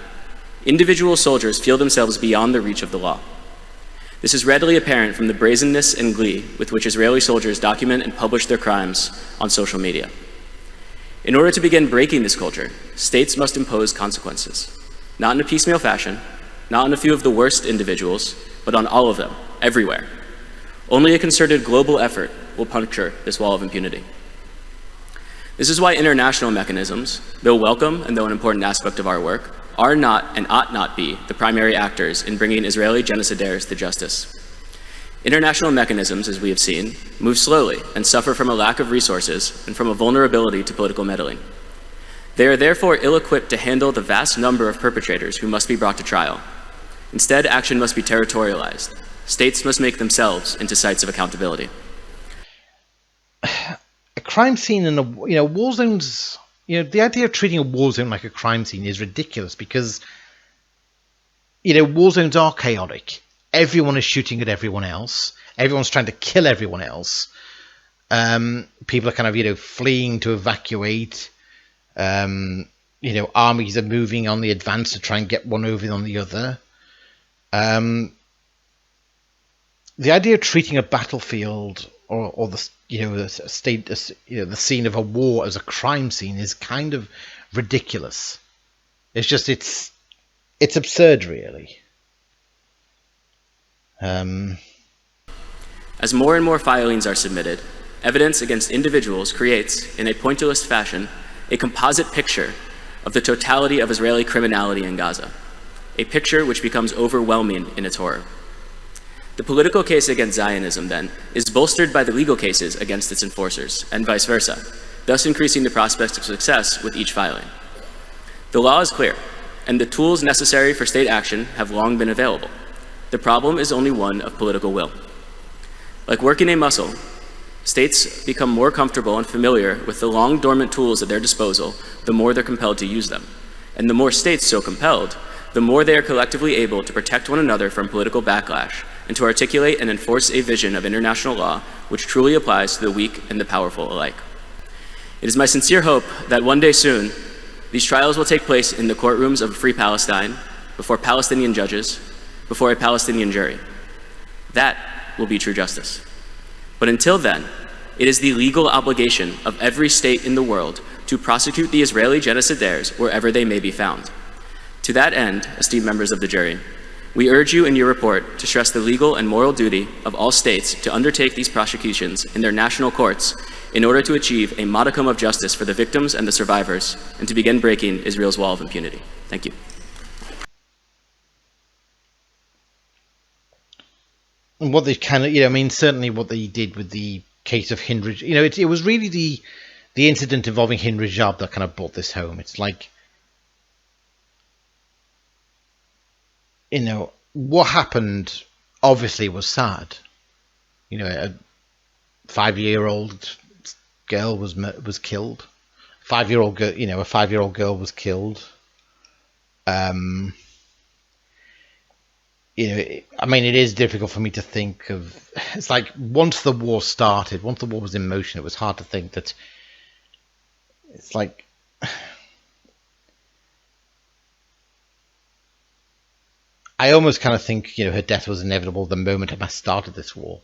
individual soldiers feel themselves beyond the reach of the law. This is readily apparent from the brazenness and glee with which Israeli soldiers document and publish their crimes on social media. In order to begin breaking this culture, states must impose consequences, not in a piecemeal fashion, not on a few of the worst individuals, but on all of them, everywhere. Only a concerted global effort will puncture this wall of impunity. This is why international mechanisms, though welcome and though an important aspect of our work, are not and ought not be the primary actors in bringing Israeli genocidaires to justice. International mechanisms, as we have seen, move slowly and suffer from a lack of resources and from a vulnerability to political meddling. They are therefore ill-equipped to handle the vast number of perpetrators who must be brought to trial. Instead, action must be territorialized. States must make themselves into sites of accountability. A crime scene in war zones, the idea of treating a war zone like a crime scene is ridiculous because, war zones are chaotic. Everyone is shooting at everyone else. Everyone's trying to kill everyone else. People are kind of, fleeing to evacuate. Armies are moving on the advance to try and get one over on the other. The idea of treating a battlefield or the the scene of a war as a crime scene is kind of ridiculous. It's just it's absurd, really. As more and more filings are submitted, evidence against individuals creates, in a pointillist fashion, a composite picture of the totality of Israeli criminality in Gaza. a picture which becomes overwhelming in its horror. The political case against Zionism, then, is bolstered by the legal cases against its enforcers, and vice versa, thus increasing the prospects of success with each filing. The law is clear, and the tools necessary for state action have long been available. The problem is only one of political will. Like working a muscle, states become more comfortable and familiar with the long dormant tools at their disposal, the more they're compelled to use them. And the more states so compelled, the more they are collectively able to protect one another from political backlash and to articulate and enforce a vision of international law which truly applies to the weak and the powerful alike. It is my sincere hope that one day soon, these trials will take place in the courtrooms of a free Palestine, before Palestinian judges, before a Palestinian jury. That will be true justice. But until then, it is the legal obligation of every state in the world to prosecute the Israeli genocidaires wherever they may be found. To that end, esteemed members of the jury, we urge you in your report to stress the legal and moral duty of all states to undertake these prosecutions in their national courts in order to achieve a modicum of justice for the victims and the survivors, and to begin breaking Israel's wall of impunity. Thank you. And what they kind of, certainly what they did with the case of Hind, it was really the incident involving Hind Rajab that kind of brought this home. It's like, what happened obviously was sad. A 5-year-old girl was killed. A 5-year-old girl was killed. It is difficult for me to think of. It's like once the war started, once the war was in motion, it was hard to think that. It's like. I almost kind of think, her death was inevitable the moment Hamas started this war.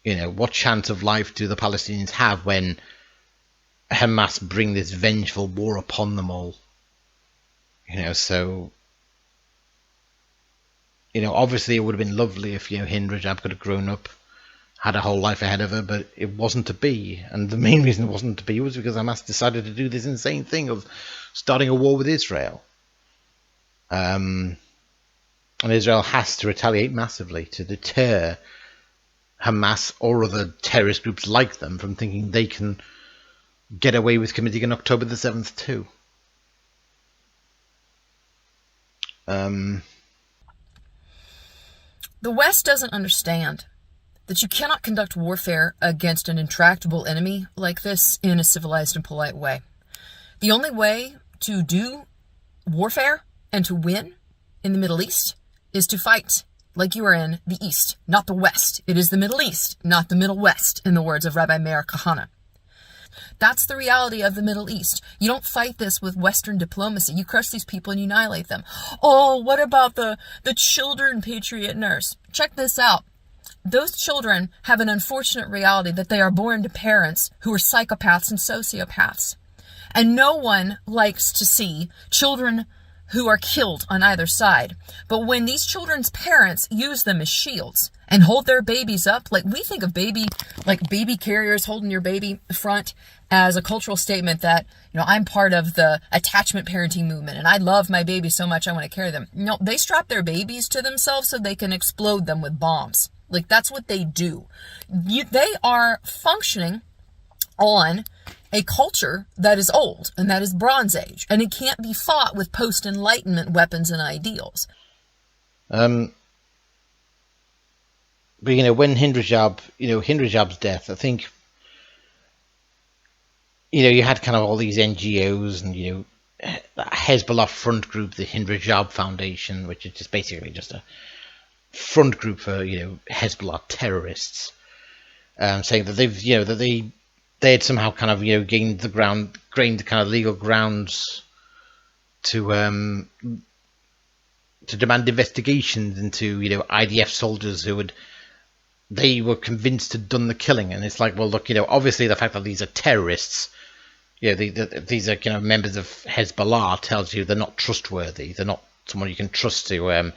What chance of life do the Palestinians have when Hamas bring this vengeful war upon them all? Obviously it would have been lovely if, Hind Rajab could have grown up, had a whole life ahead of her, but it wasn't to be. And the main reason it wasn't to be was because Hamas decided to do this insane thing of starting a war with Israel. And Israel has to retaliate massively to deter Hamas or other terrorist groups like them from thinking they can get away with committing an October the 7th too. The West doesn't understand that you cannot conduct warfare against an intractable enemy like this in a civilized and polite way. The only way to do warfare and to win in the Middle East is to fight like you are in the East, not the West. It is the Middle East, not the Middle West, in the words of Rabbi Meir Kahana. That's the reality of the Middle East. You don't fight this with Western diplomacy. You crush these people and you annihilate them. Oh, what about the children, Patriot Nurse? Check this out. Those children have an unfortunate reality that they are born to parents who are psychopaths and sociopaths. And no one likes to see children who are killed on either side. But when these children's parents use them as shields and hold their babies up, like we think of baby carriers holding your baby front as a cultural statement that, I'm part of the attachment parenting movement and I love my baby so much I want to carry them. No, they strap their babies to themselves so they can explode them with bombs. Like that's what they do. They are functioning on a culture that is old, and that is Bronze Age, and it can't be fought with post-Enlightenment weapons and ideals. But when Hind Rajab's death, I think, you had kind of all these NGOs and, the Hezbollah front group, the Hind Rajab Foundation, which is just basically just a front group for, Hezbollah terrorists, saying that they've, they had somehow kind of gained the kind of legal grounds to demand investigations into IDF soldiers they were convinced had done the killing. And it's like, well, look, obviously the fact that these are terrorists, these are members of Hezbollah tells you they're not trustworthy. They're not someone you can trust to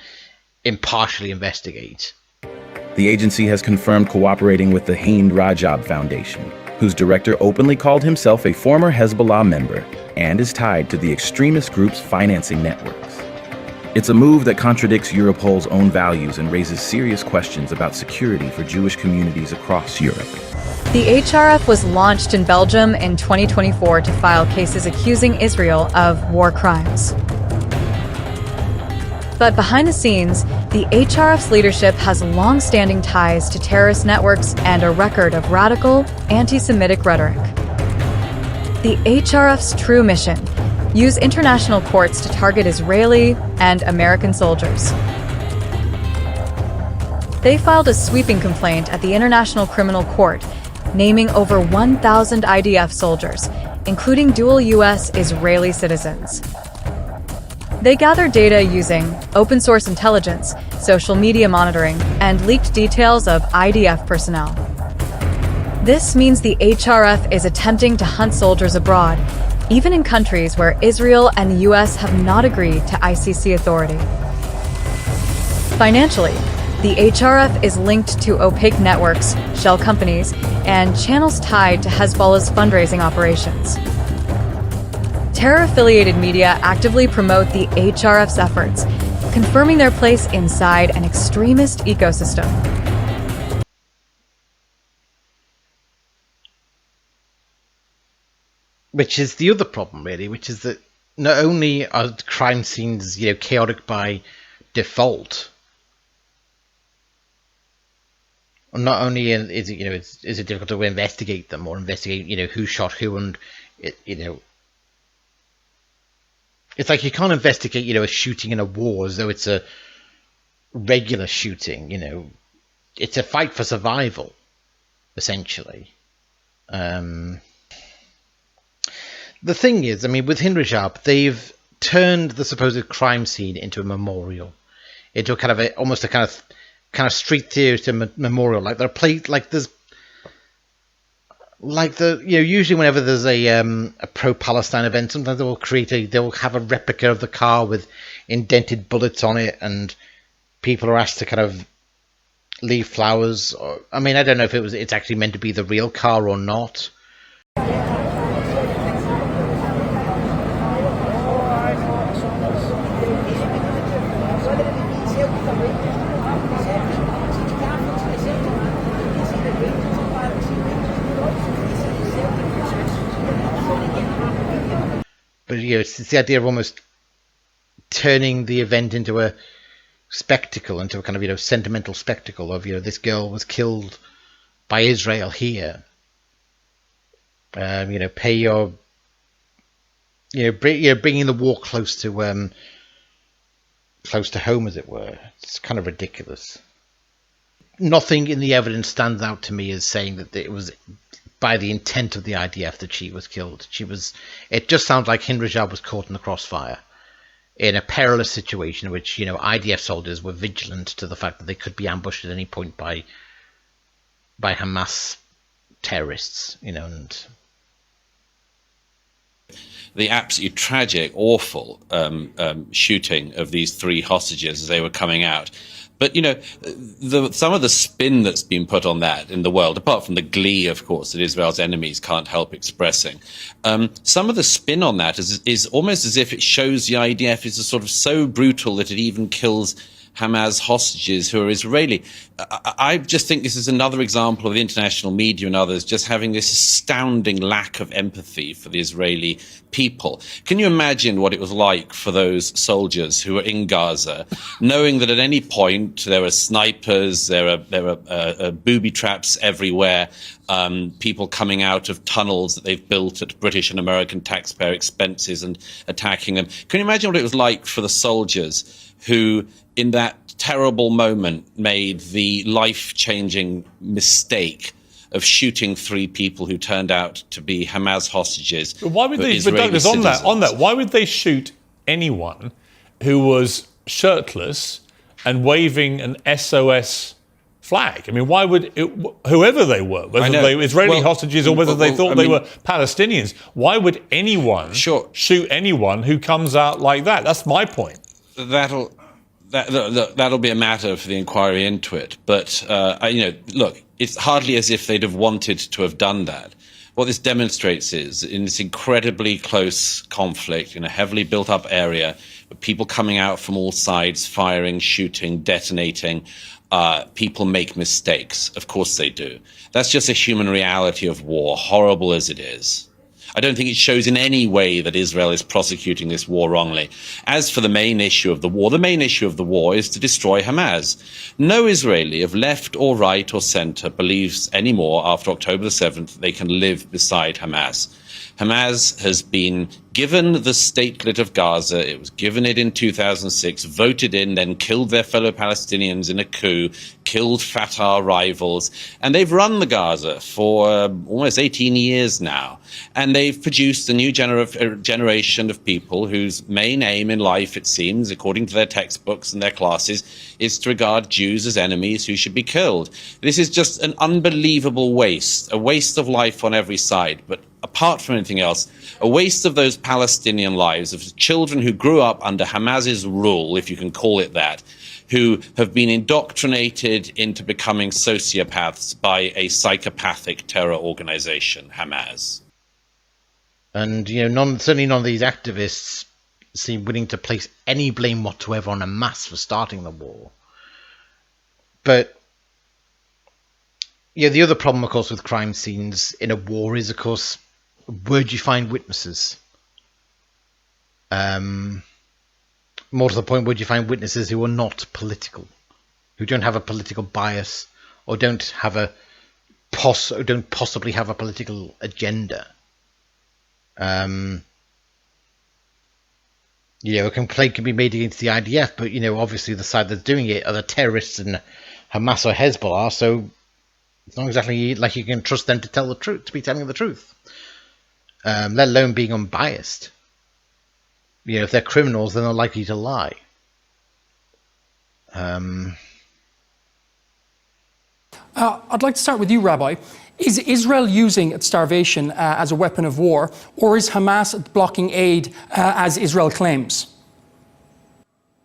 impartially investigate. The agency has confirmed cooperating with the Hind Rajab Foundation, whose director openly called himself a former Hezbollah member and is tied to the extremist group's financing networks. It's a move that contradicts Europol's own values and raises serious questions about security for Jewish communities across Europe. The HRF was launched in Belgium in 2024 to file cases accusing Israel of war crimes. But behind the scenes, the HRF's leadership has long-standing ties to terrorist networks and a record of radical, anti-Semitic rhetoric. The HRF's true mission: use international courts to target Israeli and American soldiers. They filed a sweeping complaint at the International Criminal Court, naming over 1,000 IDF soldiers, including dual U.S.-Israeli citizens. They gathered data using open-source intelligence, social media monitoring, and leaked details of IDF personnel. This means the HRF is attempting to hunt soldiers abroad, even in countries where Israel and the U.S. have not agreed to ICC authority. Financially, the HRF is linked to opaque networks, shell companies, and channels tied to Hezbollah's fundraising operations. Terror-affiliated media actively promote the HRF's efforts, confirming their place inside an extremist ecosystem. Which is the other problem, really, which is that not only are crime scenes, chaotic by default, not only is it, is it difficult to investigate them or investigate, who shot who, and it's like you can't investigate, a shooting in a war as though it's a regular shooting. It's a fight for survival, essentially. The thing is, with Hind Rajab, they've turned the supposed crime scene into a memorial, into a kind of almost a kind of street theater memorial. Like they're played, like there's, like the usually whenever there's a pro-Palestine event, sometimes they'll have a replica of the car with indented bullets on it, and people are asked to kind of leave flowers. Or, I don't know if it's actually meant to be the real car or not. But it's the idea of almost turning the event into a spectacle, into a kind of sentimental spectacle of this girl was killed by Israel here. Pay your bringing the war close to home, as it were. It's kind of ridiculous. Nothing in the evidence stands out to me as saying that it was by the intent of the IDF that she was killed. It just sounds like Hind Rajab was caught in the crossfire in a perilous situation in which, IDF soldiers were vigilant to the fact that they could be ambushed at any point by Hamas terrorists, and the absolutely tragic, awful shooting of these 3 hostages as they were coming out. But, some of the spin that's been put on that in the world, apart from the glee, of course, that Israel's enemies can't help expressing, some of the spin on that is almost as if it shows the IDF is sort of so brutal that it even kills Hamas hostages who are Israeli. I just think this is another example of the international media and others just having this astounding lack of empathy for the Israeli people. Can you imagine what it was like for those soldiers who were in Gaza, knowing that at any point there are snipers, there are booby traps everywhere, people coming out of tunnels that they've built at British and American taxpayer expenses and attacking them? Can you imagine what it was like for the soldiers who, in that terrible moment, made the life-changing mistake of shooting 3 people who turned out to be Hamas hostages? But why would they, Douglas, on that, why would they shoot anyone who was shirtless and waving an SOS flag? Why would whoever they were, whether they were Israeli hostages or whether they thought they were Palestinians, why would anyone shoot anyone who comes out like that? That's my point. That'll be a matter for the inquiry into it. But, look, it's hardly as if they'd have wanted to have done that. What this demonstrates is, in this incredibly close conflict in a heavily built-up area but people coming out from all sides, firing, shooting, detonating. People make mistakes. Of course they do. That's just a human reality of war, horrible as it is. I don't think it shows in any way that Israel is prosecuting this war wrongly. As for the main issue of the war is to destroy Hamas. No Israeli of left or right or center believes anymore after October the 7th they can live beside Hamas. Hamas has been given the statelet of Gaza. It was given it in 2006, voted in, then killed their fellow Palestinians in a coup, killed Fatah rivals. And they've run the Gaza for almost 18 years now. And they've produced a new generation of people whose main aim in life, it seems, according to their textbooks and their classes, is to regard Jews as enemies who should be killed. This is just an unbelievable waste, a waste of life on every side. But apart from anything else, a waste of those Palestinian lives, of children who grew up under Hamas's rule, if you can call it that, who have been indoctrinated into becoming sociopaths by a psychopathic terror organization, Hamas. And, certainly none of these activists seem willing to place any blame whatsoever on Hamas for starting the war. But, the other problem, of course, with crime scenes in a war is, of course, where do you find witnesses? More to the point, where do you find witnesses who are not political, who don't have a political bias, or don't possibly have a political agenda? A complaint can be made against the IDF, but obviously the side that's doing it are the terrorists and Hamas or Hezbollah, so it's not exactly like you can trust them to tell the truth, to be telling the truth, let alone being unbiased. If they're criminals, then they're likely to lie. I'd like to start with you, Rabbi. Is Israel using starvation as a weapon of war, or is Hamas blocking aid as Israel claims?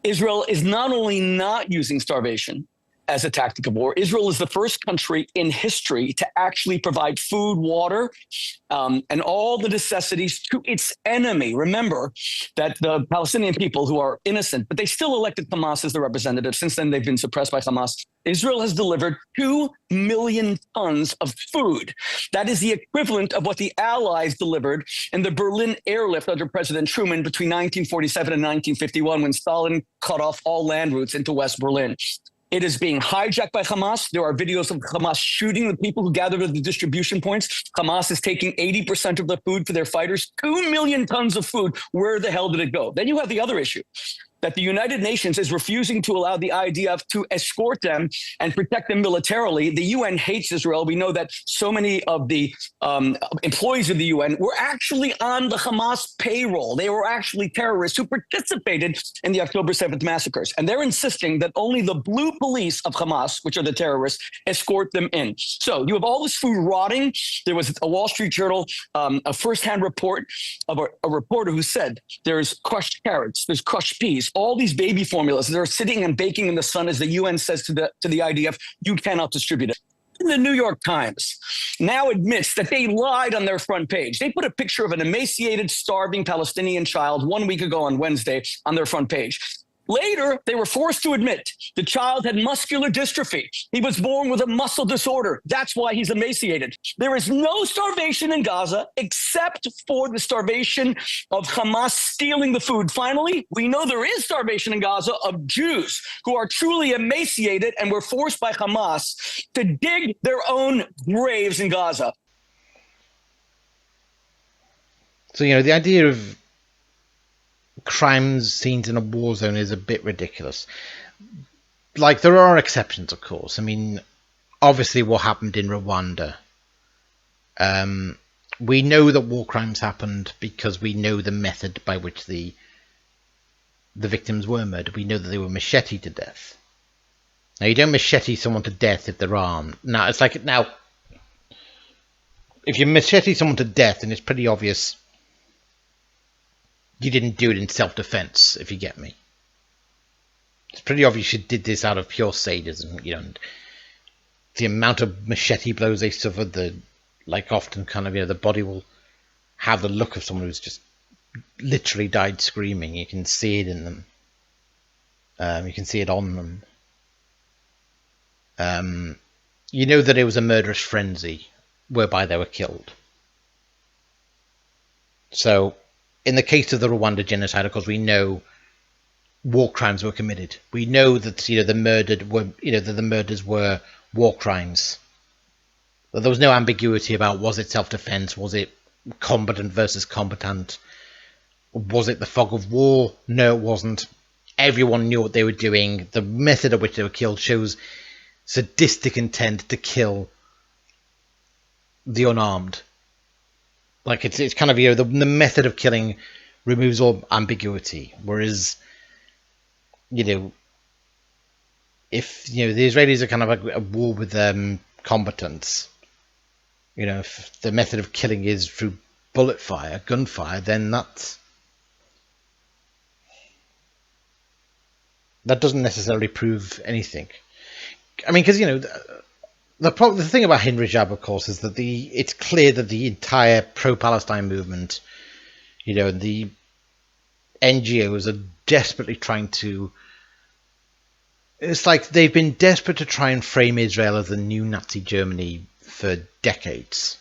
Israel is not only not using starvation as a tactic of war, Israel is the first country in history to actually provide food, water, and all the necessities to its enemy. Remember that the Palestinian people, who are innocent, but they still elected Hamas as the representative. Since then, they've been suppressed by Hamas. Israel has delivered 2 million tons of food. That is the equivalent of what the Allies delivered in the Berlin airlift under President Truman between 1947 and 1951, when Stalin cut off all land routes into West Berlin. It is being hijacked by Hamas. There are videos of Hamas shooting the people who gathered at the distribution points. Hamas is taking 80% of the food for their fighters. 2 million tons of food. Where the hell did it go? Then you have the other issue, that the United Nations is refusing to allow the IDF to escort them and protect them militarily. The UN hates Israel. We know that so many of the employees of the UN were actually on the Hamas payroll. They were actually terrorists who participated in the October 7th massacres. And they're insisting that only the blue police of Hamas, which are the terrorists, escort them in. So you have all this food rotting. There was a Wall Street Journal, a firsthand report of a reporter who said there's crushed carrots, there's crushed peas, all these baby formulas that are sitting and baking in the sun, as the UN says to the IDF, you cannot distribute it. The New York Times now admits that they lied on their front page. They put a picture of an emaciated, starving Palestinian child 1 week ago on Wednesday on their front page. Later, they were forced to admit the child had muscular dystrophy. He was born with a muscle disorder. That's why he's emaciated. There is no starvation in Gaza except for the starvation of Hamas stealing the food. Finally, we know there is starvation in Gaza of Jews who are truly emaciated and were forced by Hamas to dig their own graves in Gaza. So, the idea of crime scenes in a war zone is a bit ridiculous. Like, there are exceptions, of course. I mean, obviously what happened in Rwanda. We know that war crimes happened because we know the method by which the victims were murdered. We know that they were macheted to death. Now, you don't machete someone to death if they're armed. Now, it's like, if you machete someone to death, then it's pretty obvious you didn't do it in self-defense, if you get me. It's pretty obvious you did this out of pure sadism, and the amount of machete blows they suffered, often kind of, the body will have the look of someone who's just literally died screaming. You can see it in them. You can see it on them. You know that it was a murderous frenzy whereby they were killed. So, in the case of the Rwanda genocide, of course, we know war crimes were committed. We know that the murders were war crimes. But there was no ambiguity about was it self-defense, was it combatant versus combatant, was it the fog of war? No, it wasn't. Everyone knew what they were doing. The method of which they were killed shows sadistic intent to kill the unarmed. Like it's kind of the method of killing removes all ambiguity, whereas if the Israelis are kind of at war with combatants, if the method of killing is through bullet fire, gunfire, then that doesn't necessarily prove anything. I mean, because the thing about Hind Rajab, of course, is that it's clear that the entire pro-Palestine movement, the NGOs are desperately trying to. It's like they've been desperate to try and frame Israel as the new Nazi Germany for decades.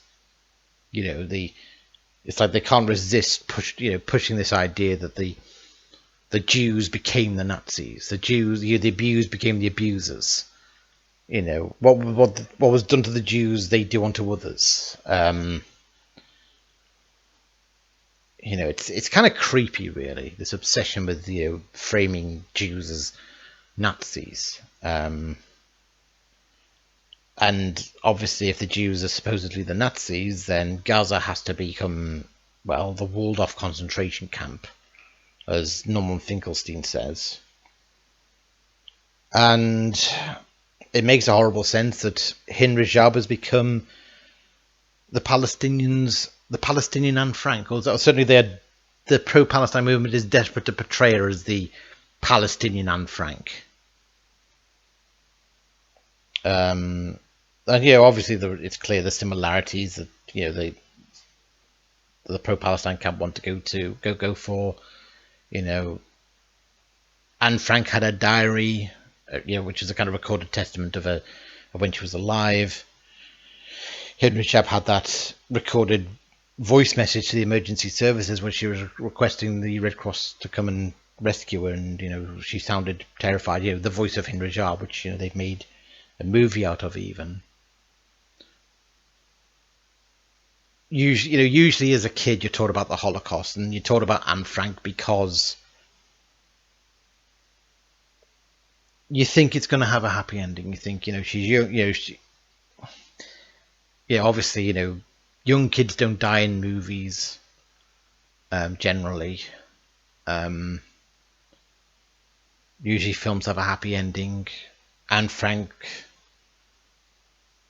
It's like they can't resist pushing this idea that the Jews became the Nazis. The Jews, the abused became the abusers. What was done to the Jews, they do unto others. It's kind of creepy, really. This obsession with framing Jews as Nazis. And obviously, if the Jews are supposedly the Nazis, then Gaza has to become, well, the walled-off concentration camp, as Norman Finkelstein says. And it makes a horrible sense that Hind Rajab has become the Palestinian Anne Frank. Or certainly the pro-Palestine movement is desperate to portray her as the Palestinian Anne Frank. And obviously it's clear the similarities that the pro-Palestine camp want to go for. Anne Frank had a diary, which is a kind of recorded testament of when she was alive. Hind Rajab had that recorded voice message to the emergency services when she was requesting the Red Cross to come and rescue her, and she sounded terrified. The voice of Hind Rajab, which they've made a movie out of even. Usually as a kid you're taught about the Holocaust and you're taught about Anne Frank because you think it's going to have a happy ending. You think she's young. Obviously young kids don't die in movies generally. Usually films have a happy ending. Anne Frank,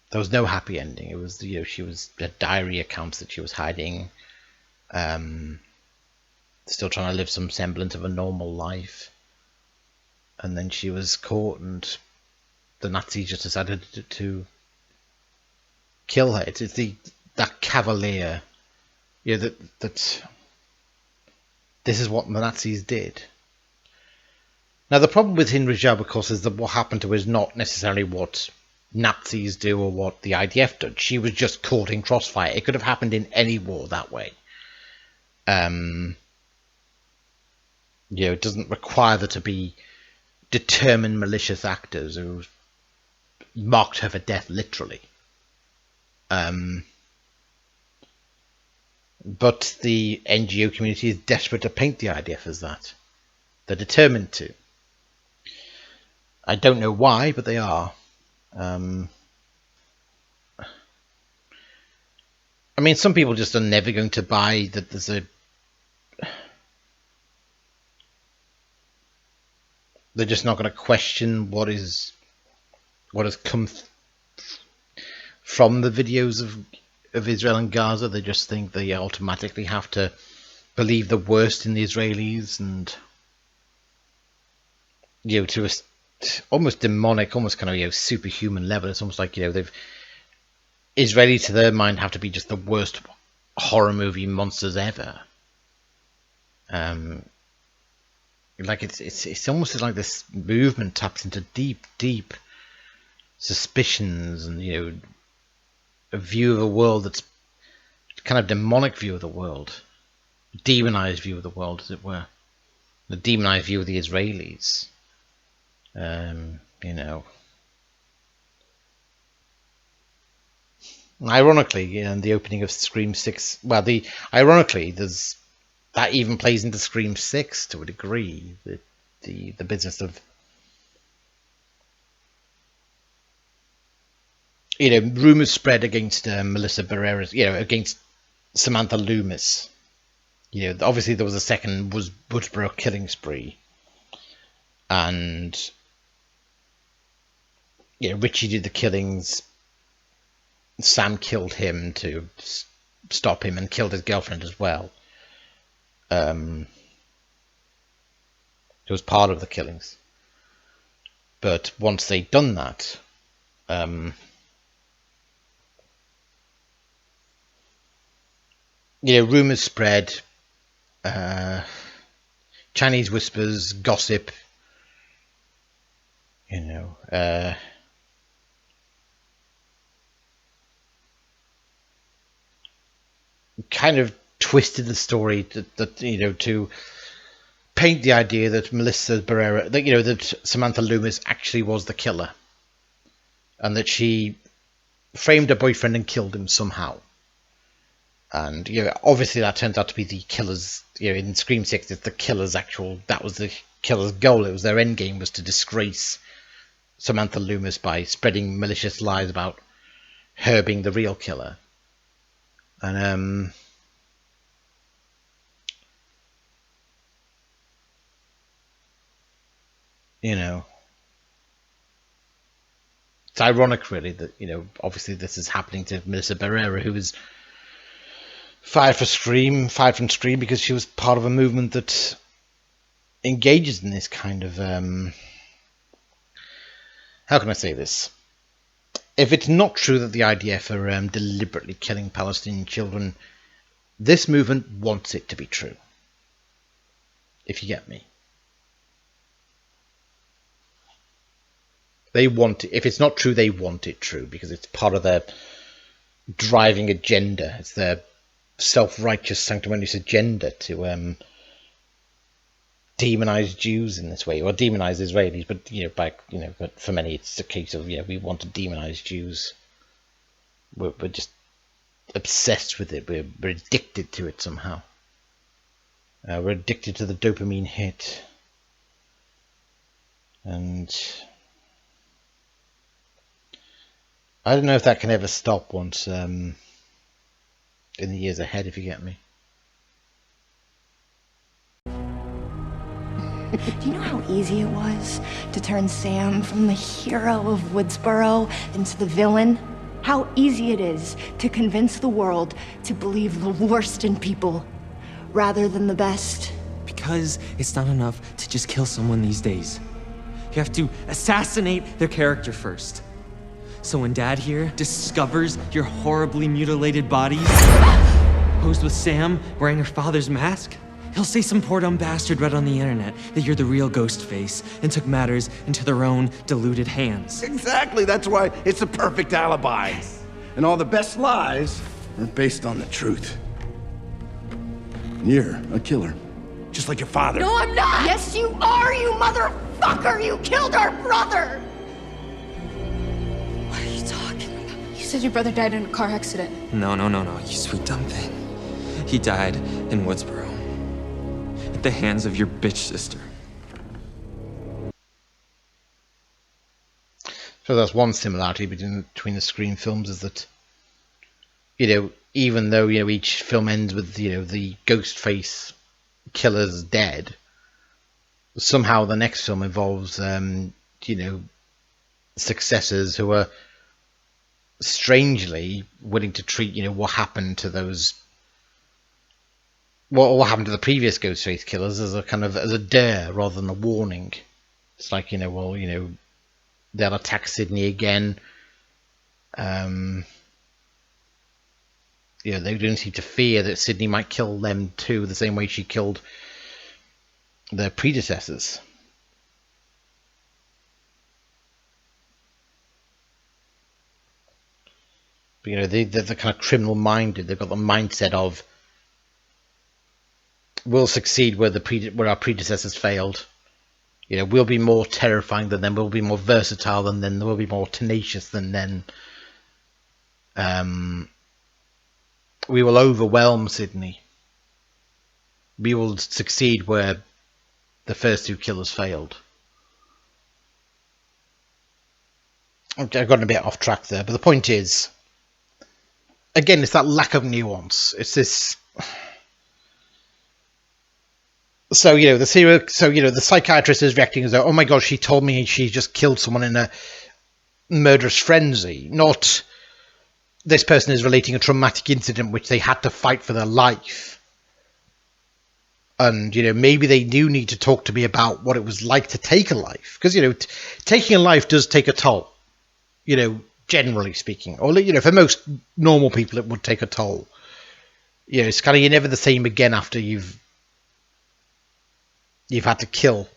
there was no happy ending. It was she was a diary accounts that she was hiding, still trying to live some semblance of a normal life, and then she was caught, and the Nazis just decided to kill her. It's that cavalier, that this is what the Nazis did. Now the problem with Hind Rajab, of course, is that what happened to her is not necessarily what Nazis do or what the IDF did. She was just caught in crossfire. It could have happened in any war that way. It doesn't require there to be determined malicious actors who marked her for death literally. But the NGO community is desperate to paint the IDF as that. They're determined to. I don't know why, but they are. I mean, some people just are never going to buy that there's they're just not going to question what has come from the videos of Israel and Gaza. They just think they automatically have to believe the worst in the Israelis, and to a almost demonic, almost kind of superhuman level. It's almost like they've Israelis to their mind have to be just the worst horror movie monsters ever. Like it's almost like this movement taps into deep suspicions, and a view of the world that's kind of demonic view of the world, demonized view of the world, as it were, the demonized view of the Israelis. Ironically, in the opening of Scream 6, ironically, there's that even plays into Scream 6 to a degree. The business of rumors spread against Melissa Barrera, against Samantha Loomis. Obviously there was a second Woodsboro killing spree, and Richie did the killings. Sam killed him to stop him and killed his girlfriend as well. It was part of the killings. But once they'd done that, rumors spread, Chinese whispers, gossip, kind of twisted the story that to paint the idea that Melissa Barrera, that Samantha Loomis actually was the killer, and that she framed her boyfriend and killed him somehow. And obviously that turns out to be the killer's. In Scream 6, it's the killer's that was the killer's goal. It was their end game, was to disgrace Samantha Loomis by spreading malicious lies about her being the real killer. And it's ironic, really, that obviously this is happening to Melissa Barrera, who was fired from Scream because she was part of a movement that engages in this kind of how can I say this? If it's not true that the IDF are deliberately killing Palestinian children, this movement wants it to be true. If you get me. They want it. If it's not true, they want it true, because it's part of their driving agenda. It's their self-righteous sanctimonious agenda to demonize Jews in this way, or demonize Israelis. But but for many, it's a case of we want to demonize Jews. We're just obsessed with it. We're addicted to it somehow. We're addicted to the dopamine hit, and I don't know if that can ever stop once in the years ahead, if you get me. Do you know how easy it was to turn Sam from the hero of Woodsboro into the villain? How easy it is to convince the world to believe the worst in people rather than the best? Because it's not enough to just kill someone these days. You have to assassinate their character first. So when Dad here discovers your horribly mutilated bodies, posed with Sam wearing her father's mask, he'll say some poor dumb bastard read on the internet that you're the real Ghostface and took matters into their own deluded hands. Exactly, that's why it's a perfect alibi. And all the best lies are based on the truth. You're a killer, just like your father. No, I'm not! Yes, you are, you motherfucker! You killed our brother! What are you talking about? You said your brother died in a car accident. No, you sweet dumb thing. He died in Woodsboro. At the hands of your bitch sister. So that's one similarity between the Scream films, is that even though each film ends with the Ghostface killer's dead, somehow the next film involves successors who are strangely willing to treat what happened to those, what happened to the previous Ghostface killers, as a dare rather than a warning. It's like they'll attack Sydney again. They don't seem to fear that Sydney might kill them too, the same way she killed their predecessors. But, you know, they're kind of criminal minded. They've got the mindset of we'll succeed where our predecessors failed. You know, we'll be more terrifying than them. We'll be more versatile than them. We'll be more tenacious than them. We will overwhelm Sydney. We will succeed where the first two killers failed. I've gotten a bit off track there, but the point is, again, it's that lack of nuance. It's this. So, you know, the psychiatrist is reacting as though, oh my god, she told me she just killed someone in a murderous frenzy. Not, this person is relating a traumatic incident which they had to fight for their life. And, you know, maybe they do need to talk to me about what it was like to take a life. Because, you know, taking a life does take a toll. You know, generally speaking. Or, you know, for most normal people, it would take a toll. You know, it's kind of, you're never the same again after you've had to kill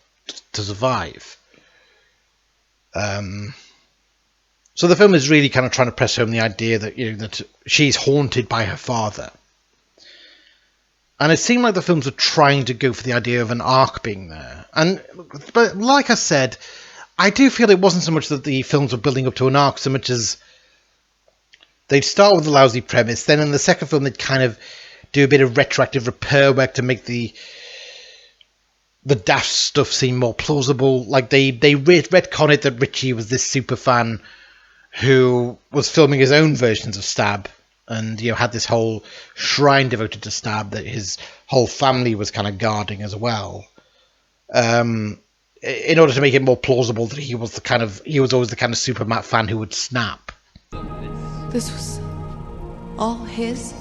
to survive. So the film is really kind of trying to press home the idea that, you know, that she's haunted by her father. And it seemed like the films were trying to go for the idea of an arc being there. But like I said, I do feel it wasn't so much that the films were building up to an arc so much as they'd start with a lousy premise. Then in the second film, they'd kind of do a bit of retroactive repair work to make the daft stuff seem more plausible. Like they retcon it that Richie was this super fan who was filming his own versions of Stab, and, you know, had this whole shrine devoted to Stab that his whole family was kind of guarding as well. In order to make it more plausible that he was always the kind of super Matt fan who would snap. This was all his?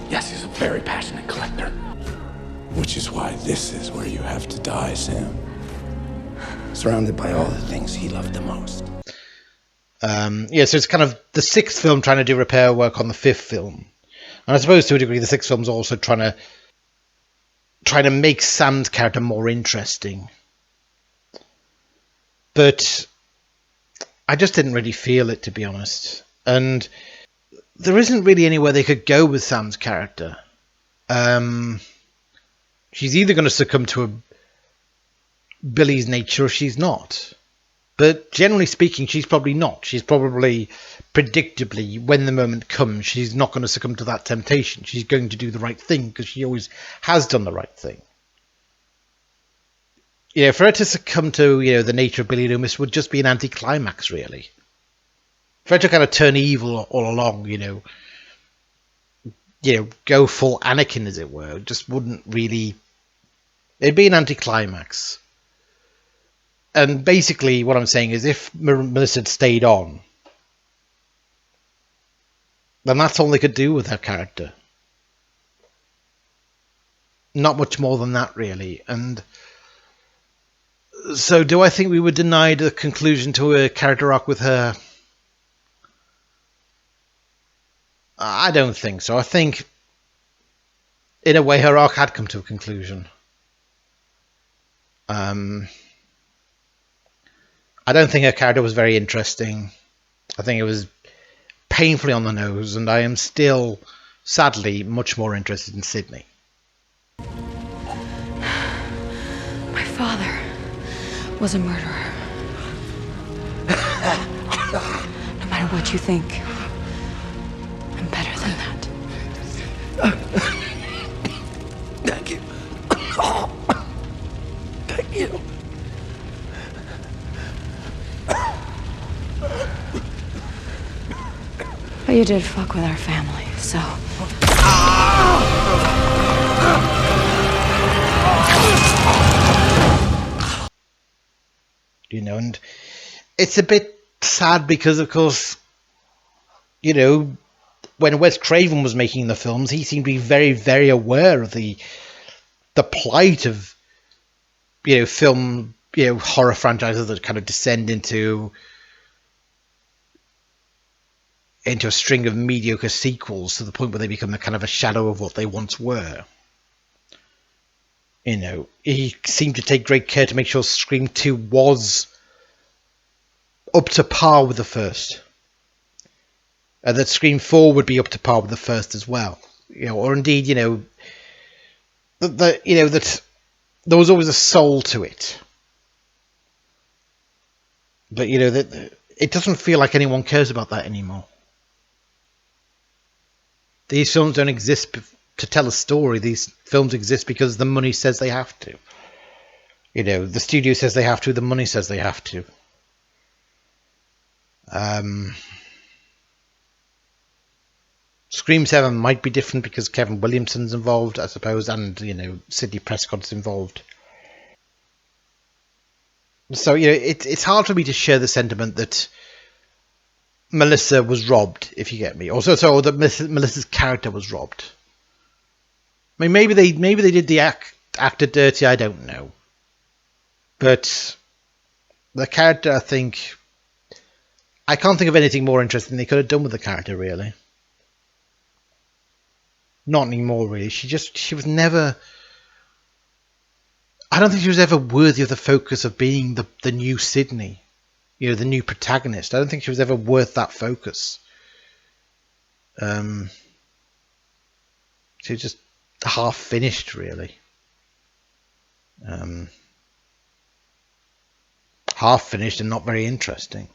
Yes, he's a very passionate collector. Which is why this is where you have to die, Sam. Surrounded by all the things he loved the most. Yeah, so it's kind of the sixth film trying to do repair work on the fifth film. And I suppose to a degree the sixth film's also trying to make Sam's character more interesting. But I just didn't really feel it, to be honest. And there isn't really anywhere they could go with Sam's character. She's either going to succumb to Billy's nature or she's not. But generally speaking, she's probably not. She's probably, predictably, when the moment comes, she's not going to succumb to that temptation. She's going to do the right thing because she always has done the right thing. You know, for her to succumb to, you know, the nature of Billy Loomis would just be an anticlimax, really. For her to kind of turn evil all along, you know, go full Anakin, as it were, just wouldn't really. It'd be an anticlimax. And basically, what I'm saying is, if Melissa had stayed on, then that's all they could do with her character. Not much more than that, really. And so, do I think we were denied a conclusion to a character arc with her? I don't think so. I think, in a way, her arc had come to a conclusion. I don't think her character was very interesting. I think it was painfully on the nose, and I am still, sadly, much more interested in Sydney. My father was a murderer. No matter what you think, I'm better than that. Thank you. Thank you. But you did fuck with our family, so. You know, and it's a bit sad because, of course, you know, when Wes Craven was making the films, he seemed to be very, very aware of the plight of, you know, film, you know, horror franchises that kind of descend into a string of mediocre sequels to the point where they become a kind of a shadow of what they once were. he seemed to take great care to make sure Scream 2 was up to par with the first. And that Scream 4 would be up to par with the first as well. Or indeed, that there was always a soul to it. But, that it doesn't feel like anyone cares about that anymore. These films don't exist to tell a story. These films exist because the money says they have to. The studio says they have to, the money says they have to. Scream 7 might be different because Kevin Williamson's involved, I suppose, and, Sidney Prescott's involved. So, it's hard for me to share the sentiment that Melissa was robbed, if you get me. Also, that Melissa's character was robbed. I mean, maybe they did the actor dirty, I don't know. But the character, I can't think of anything more interesting they could have done with the character, really. Not anymore, really. She was never... I don't think she was ever worthy of the focus of being the new Sydney. The new protagonist. I don't think she was ever worth that focus. She was just half finished, really. Half finished and not very interesting.